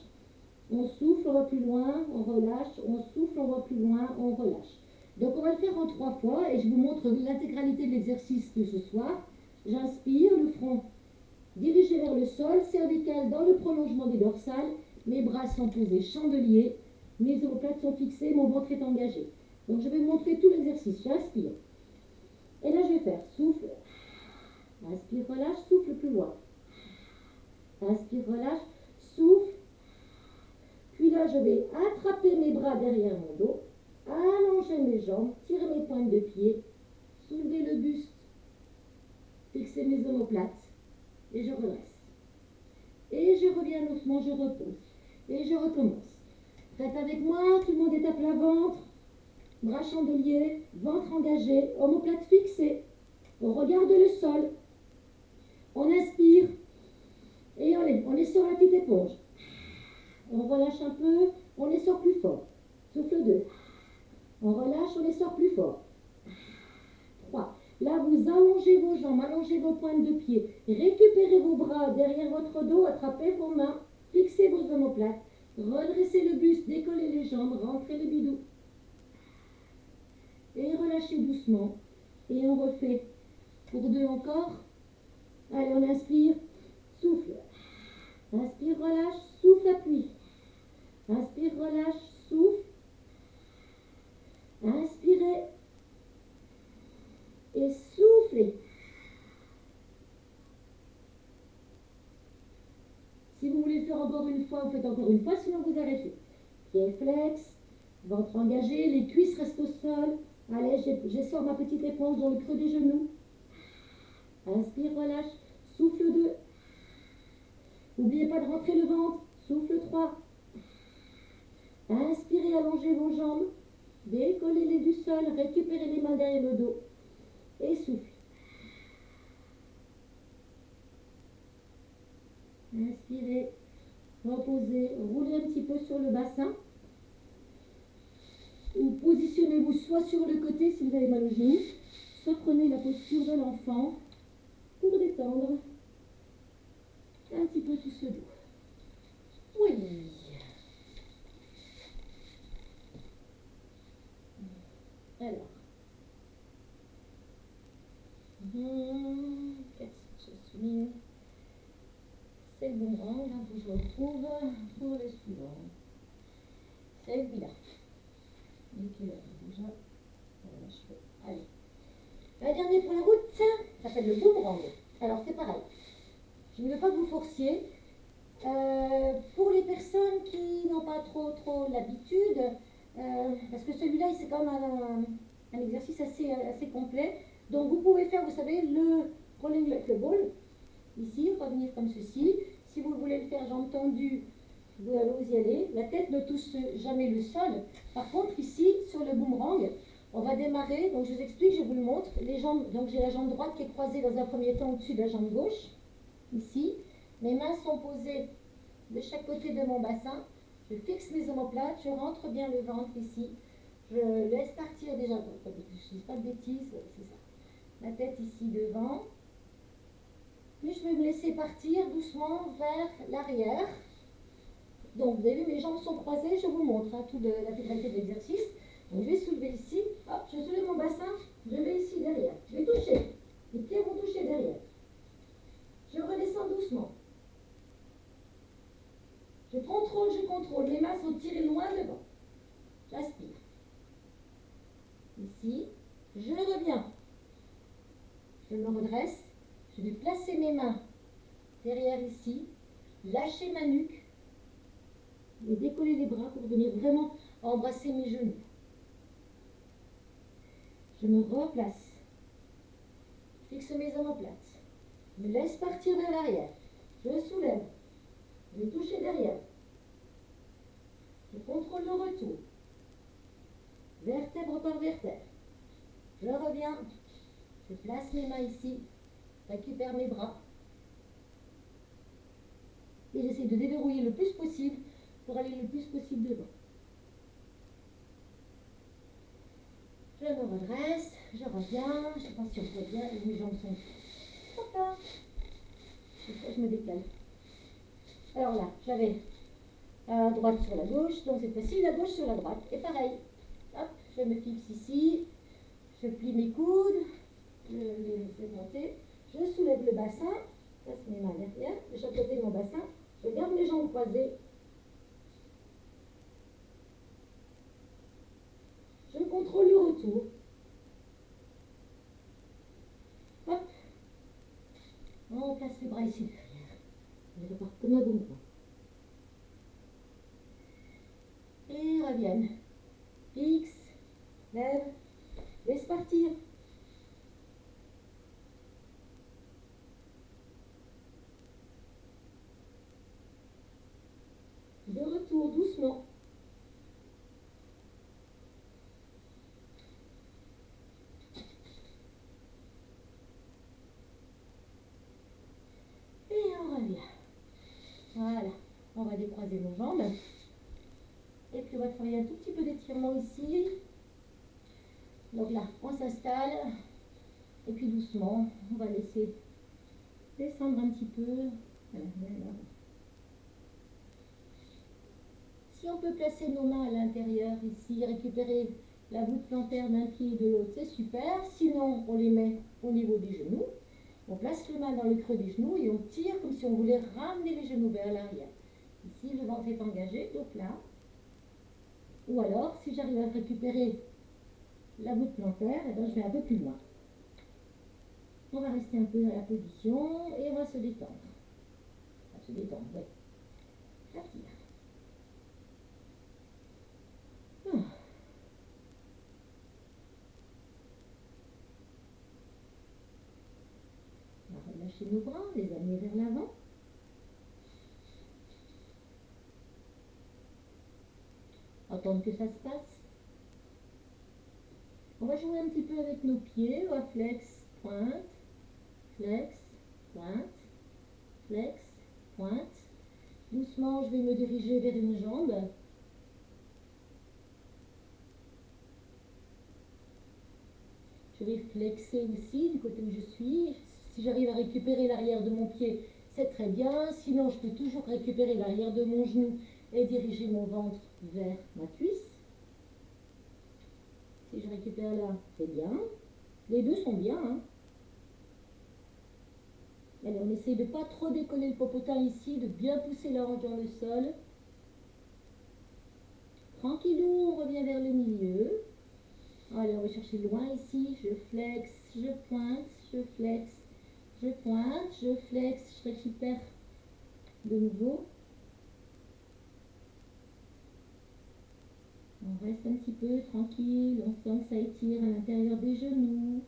on souffle, on va plus loin, on relâche, on souffle, on va plus loin, on relâche. Donc on va le faire en 3 fois et je vous montre l'intégralité de l'exercice de ce soir. J'inspire, le front dirigé vers le sol, cervical dans le prolongement des dorsales, mes bras sont posés chandelier, mes omoplates sont fixées, mon ventre est engagé. Donc je vais vous montrer tout l'exercice. J'inspire. Et là je vais faire souffle, inspire, relâche, souffle plus loin. Inspire, relâche, souffle. Puis là, je vais attraper mes bras derrière mon dos, allonger mes jambes, tirer mes pointes de pied, soulever le buste, fixer mes omoplates et je redresse. Et je reviens doucement, je repose. Et je recommence. Faites avec moi, tout le monde est à plat ventre, bras chandelier, ventre engagé, omoplate fixée. On regarde le sol. On inspire et on essore la petite éponge. On relâche un peu, on essore plus fort. Souffle 2. On relâche, on essore plus fort. 3. Là, vous allongez vos jambes, allongez vos pointes de pied. Récupérez vos bras derrière votre dos, attrapez vos mains, fixez vos omoplates. Redressez le buste, décollez les jambes, rentrez le bidou. Et relâchez doucement. Et on refait pour 2 encore. Allez, on inspire, souffle. Inspire, relâche, souffle, appuie. Inspire, relâche, souffle. Inspirez. Et soufflez. Si vous voulez faire encore une fois, vous faites encore une fois, sinon vous arrêtez. Pied flex, ventre engagé, les cuisses restent au sol. Allez, j'essore ma petite éponge dans le creux des genoux. Inspire, relâche, souffle 2. N'oubliez pas de rentrer le ventre, souffle 3. Inspirez, allongez vos jambes, décollez-les du sol, récupérez les mains derrière le dos et souffle. Inspirez, reposez, roulez un petit peu sur le bassin. Ou positionnez-vous soit sur le côté si vous avez mal aux genoux, soit prenez la posture de l'enfant pour détendre un petit peu tout ce dos. Oui. Alors. Je suis. C'est le boomerang, hein, que je retrouve pour le suivant. C'est celui-là. Il est quelle heure déjà? Voilà, je fais. Allez. La dernière pour la route, ça s'appelle le boomerang. Alors c'est pareil. Je ne veux pas que vous forciez. Pour les personnes qui n'ont pas trop l'habitude, parce que celui-là, c'est quand même un exercice assez complet. Donc vous pouvez faire, vous savez, le rolling like a ball. Ici, revenir comme ceci. Si vous voulez le faire jambes tendues, vous y allez. La tête ne touche jamais le sol. Par contre, ici, sur le boomerang, on va démarrer. Donc je vous explique, je vous le montre. Les jambes, donc j'ai la jambe droite qui est croisée dans un premier temps au-dessus de la jambe gauche. Ici, mes mains sont posées de chaque côté de mon bassin. Je fixe mes omoplates, je rentre bien le ventre ici. Je laisse partir déjà, je ne dis pas de bêtises, c'est ça. La tête ici devant. Puis je vais me laisser partir doucement vers l'arrière. Donc vous avez vu, mes jambes sont croisées, je vous montre toute l'intégralité de l'exercice. Donc je vais soulever ici, hop, je soulève mon bassin, je vais ici derrière. Je vais toucher, les pieds vont toucher derrière. Je redescends doucement. Je contrôle, mes mains sont tirées loin devant. J'aspire. Ici, je reviens. Je me redresse. Je vais placer mes mains derrière ici, lâcher ma nuque et décoller les bras pour venir vraiment embrasser mes genoux. Je me replace. Je fixe mes omoplates. Je me laisse partir vers l'arrière. Je soulève. Je vais toucher derrière. Je contrôle le retour. encore vers terre. Je reviens, je place mes mains ici, récupère mes bras. Et j'essaie de déverrouiller le plus possible pour aller le plus possible devant. Je me redresse, je reviens, je ne sais pas si on voit bien, mes jambes sont... Hop là. Je me décale. Alors là, j'avais la droite sur la gauche, donc cette fois-ci la gauche sur la droite. Et pareil, hop, je me fixe ici, je plie mes coudes, je les fais monter, je soulève le bassin, passe mes mains derrière, de chaque côté de mon bassin, je garde mes jambes croisées. Je contrôle le retour. Hop, on place les bras ici derrière. Je repars comme un bonbon. Et reviennent. Fixe, lève, laisse partir. De retour, doucement. Et on revient. Voilà. On va décroiser nos jambes. Et puis on va travailler un tout petit peu d'étirement ici. Donc là, on s'installe. Et puis doucement, on va laisser descendre un petit peu. Voilà. Si on peut placer nos mains à l'intérieur ici, récupérer la voûte plantaire d'un pied et de l'autre, c'est super. Sinon, on les met au niveau des genoux. On place les mains dans le creux des genoux et on tire comme si on voulait ramener les genoux vers l'arrière. Ici, le ventre est engagé, donc là. Ou alors, si j'arrive à récupérer la voûte plantaire, eh ben, je vais un peu plus loin. On va rester un peu dans la position et on va se détendre. On va se détendre, oui. J'attire. On va relâcher nos bras, les amener vers l'avant. Attendre que ça se passe. On va jouer un petit peu avec nos pieds. On va flex, pointe, flex, pointe, flex, pointe. Doucement, je vais me diriger vers une jambe. Je vais flexer aussi du côté où je suis. Si j'arrive à récupérer l'arrière de mon pied, c'est très bien. Sinon, je peux toujours récupérer l'arrière de mon genou et diriger mon ventre vers ma cuisse. Si je récupère là, c'est bien. Les deux sont bien. Hein. Allez, on essaye de ne pas trop décoller le popotin ici, de bien pousser la hanche dans le sol. Tranquillou, on revient vers le milieu. Allez, on va chercher loin ici. Je flex, je pointe, je flex, je pointe, je flex, je récupère de nouveau. On reste un petit peu tranquille, on sent que ça étire à l'intérieur des genoux.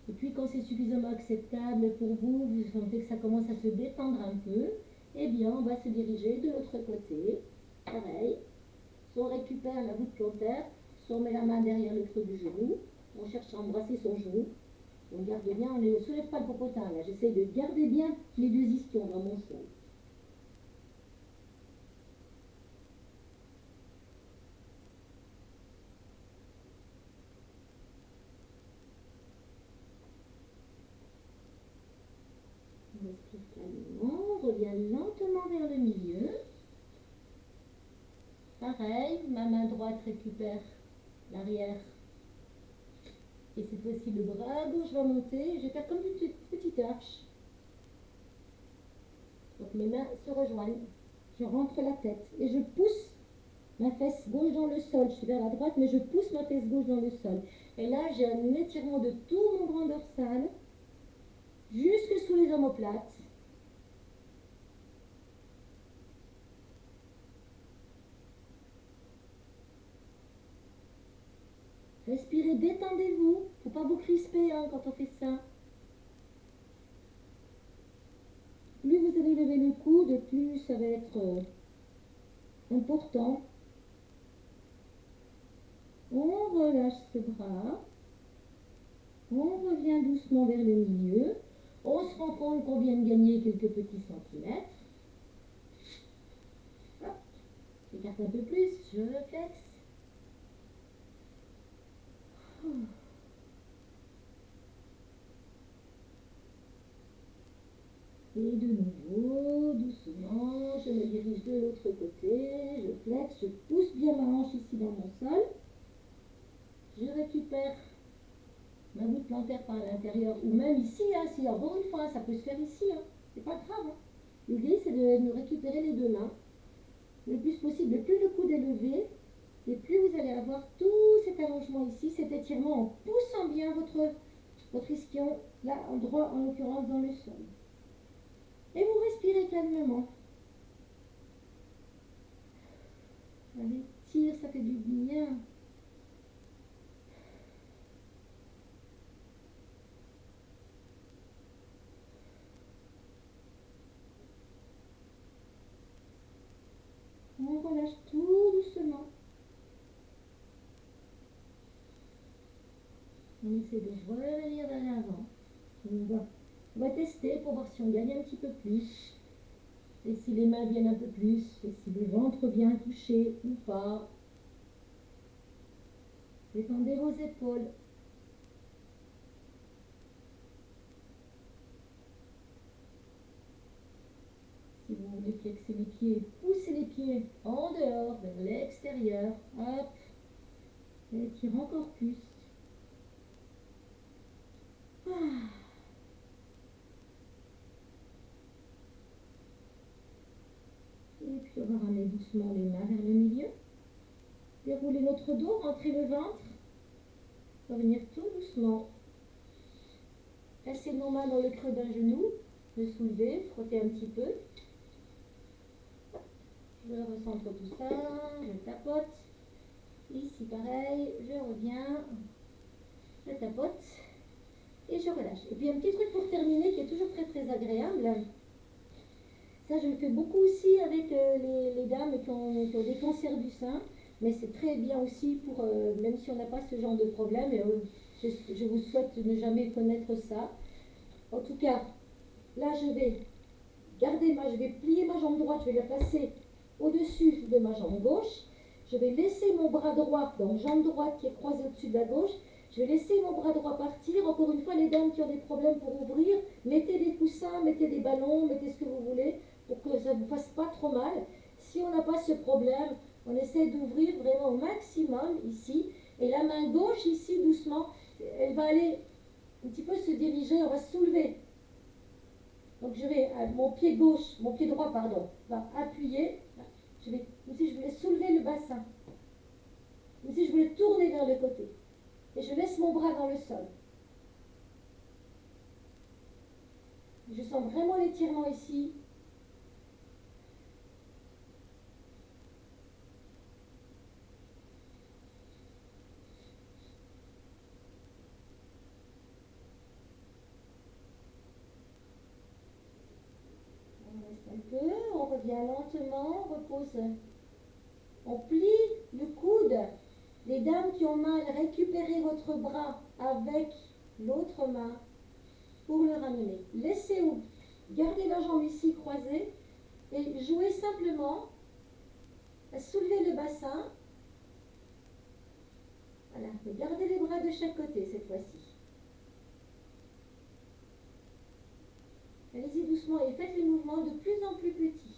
Et puis quand c'est suffisamment acceptable pour vous, vous sentez que ça commence à se détendre un peu, eh bien on va se diriger de l'autre côté. Pareil, soit on récupère la voûte plantaire, soit on met la main derrière le creux du genou, on cherche à embrasser son genou. On garde bien, on ne soulève pas le popotin là, j'essaie de garder bien les deux ischions dans mon sol. On respire calmement, on revient lentement vers le milieu. Pareil, ma main droite récupère l'arrière. Et cette fois-ci, le bras gauche va monter. Je vais faire comme une petite arche. Donc mes mains se rejoignent. Je rentre la tête et je pousse ma fesse gauche dans le sol. Je suis vers la droite, mais je pousse ma fesse gauche dans le sol. Et là, j'ai un étirement de tout mon grand dorsal jusque sous les omoplates. Respirez, détendez-vous. Il ne faut pas vous crisper hein, quand on fait ça. Plus vous allez lever le coude, plus ça va être important. On relâche ce bras. On revient doucement vers le milieu. On se rend compte qu'on vient de gagner quelques petits centimètres. Hop. J'écarte un peu plus, je flexe. Et de nouveau, doucement, je me dirige de l'autre côté, je flexe, je pousse bien ma hanche ici dans mon sol. Je récupère ma voûte plantaire par l'intérieur, ou même ici, hein, si encore une fois, ça peut se faire ici, hein, c'est pas grave. Hein. L'idée, c'est de récupérer les deux mains le plus possible. Le plus le coude est levé, et plus vous allez avoir tout cet allongement ici, cet étirement en poussant bien votre ischion, là, en droit, en l'occurrence, dans le sol. Et vous respirez calmement. Allez, tire, ça fait du bien. On relâche tout doucement. On essaie de revenir vers l'avant. On va tester pour voir si on gagne un petit peu plus. Et si les mains viennent un peu plus. Et si le ventre vient toucher ou pas. Détendez vos épaules. Si vous voulez flexer les pieds, poussez les pieds en dehors, vers l'extérieur. Hop. Et tire encore plus. Ah. Et puis on va ramener doucement les mains vers le milieu. Déroulez notre dos, rentrez le ventre. Revenir tout doucement. Placez nos mains dans le creux d'un genou. Le soulever, frotter un petit peu. Je recentre tout ça, je tapote. Ici pareil, je reviens, je tapote et je relâche. Et puis un petit truc pour terminer qui est toujours très très agréable. Ça je le fais beaucoup aussi avec les dames qui ont des cancers du sein. Mais c'est très bien aussi pour, même si on n'a pas ce genre de problème, et, je vous souhaite de ne jamais connaître ça. En tout cas, là je vais je vais plier ma jambe droite, je vais la placer au-dessus de ma jambe gauche. Je vais laisser mon bras droit, donc jambe droite qui est croisée au-dessus de la gauche. Je vais laisser mon bras droit partir. Encore une fois, les dames qui ont des problèmes pour ouvrir, mettez des coussins, mettez des ballons, mettez ce que vous voulez pour que ça ne vous fasse pas trop mal. Si on n'a pas ce problème, on essaie d'ouvrir vraiment au maximum ici. Et la main gauche ici, doucement, elle va aller un petit peu se diriger, on va se soulever. Donc je vais, mon pied droit, pardon, va appuyer. Comme si je voulais soulever le bassin. Comme si je voulais tourner vers le côté. Et je laisse mon bras dans le sol. Je sens vraiment l'étirement ici. On reste un peu, on revient lentement, on repose. On plie le coude. Les dames qui ont mal, récupérez votre bras avec l'autre main pour le ramener. Gardez la jambe ici croisée et jouez simplement à soulever le bassin. Voilà, gardez les bras de chaque côté cette fois-ci. Allez-y doucement et faites les mouvements de plus en plus petits.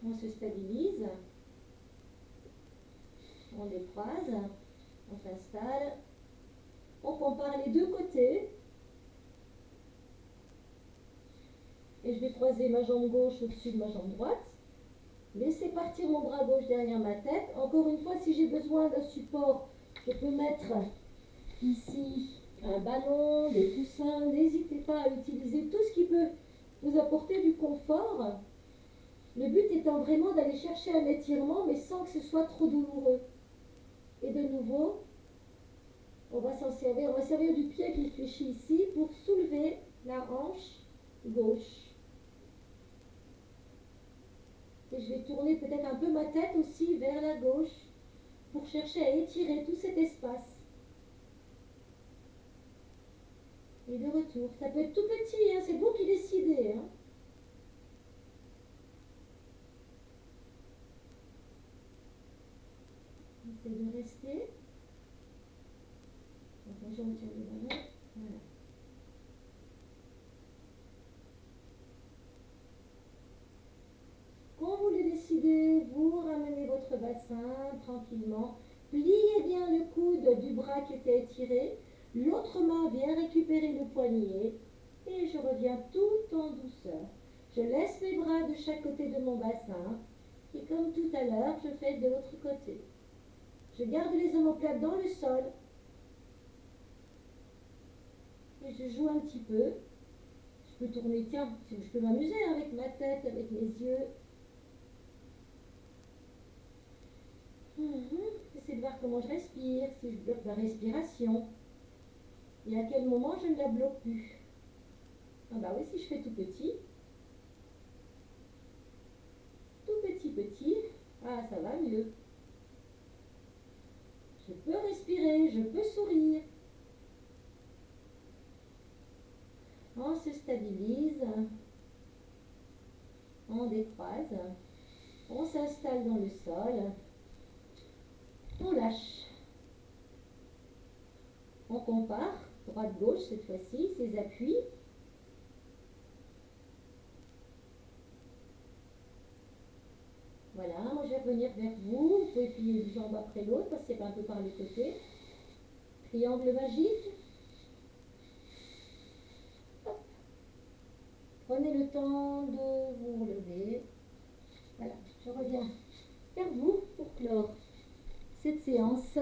On se stabilise. On décroise. On s'installe. On compare les deux côtés. Et je vais croiser ma jambe gauche au-dessus de ma jambe droite. Laissez partir mon bras gauche derrière ma tête. Encore une fois, si j'ai besoin d'un support, je peux mettre ici un ballon, des coussins. N'hésitez pas à utiliser tout ce qui peut vous apporter du confort. Le but étant vraiment d'aller chercher un étirement, mais sans que ce soit trop douloureux. Et de nouveau, On va s'en servir. On va servir du pied qui fléchit ici pour soulever la hanche gauche. Et je vais tourner peut-être un peu ma tête aussi vers la gauche pour chercher à étirer tout cet espace. Et de retour. Ça peut être tout petit, hein, c'est vous qui décidez. Hein. J'essaie de rester. Attends, je retire le ballon. Voilà. Quand vous le décidez, vous ramenez votre bassin tranquillement. Pliez bien le coude du bras qui était étiré. L'autre main vient récupérer le poignet. Et je reviens tout en douceur. Je laisse mes bras de chaque côté de mon bassin. Et comme tout à l'heure, je fais de l'autre côté. Je garde les omoplates dans le sol. Et je joue un petit peu. Je peux tourner, tiens, je peux m'amuser avec ma tête, avec mes yeux. J'essaie de voir comment je respire, si je bloque ma respiration. Et à quel moment je ne la bloque plus. Ah bah oui, si je fais tout petit. Tout petit, petit. Ah, ça va mieux. Je peux respirer, je peux sourire. On se stabilise. On décroise. On s'installe dans le sol. On lâche. On compare. Droite-gauche cette fois-ci, ses appuis. Voilà, moi je vais revenir vers vous. Vous pouvez plier une jambe après l'autre, passer un peu par les côtés. Triangle magique. Hop. Prenez le temps de vous relever. Voilà, je reviens vers vous pour clore cette séance.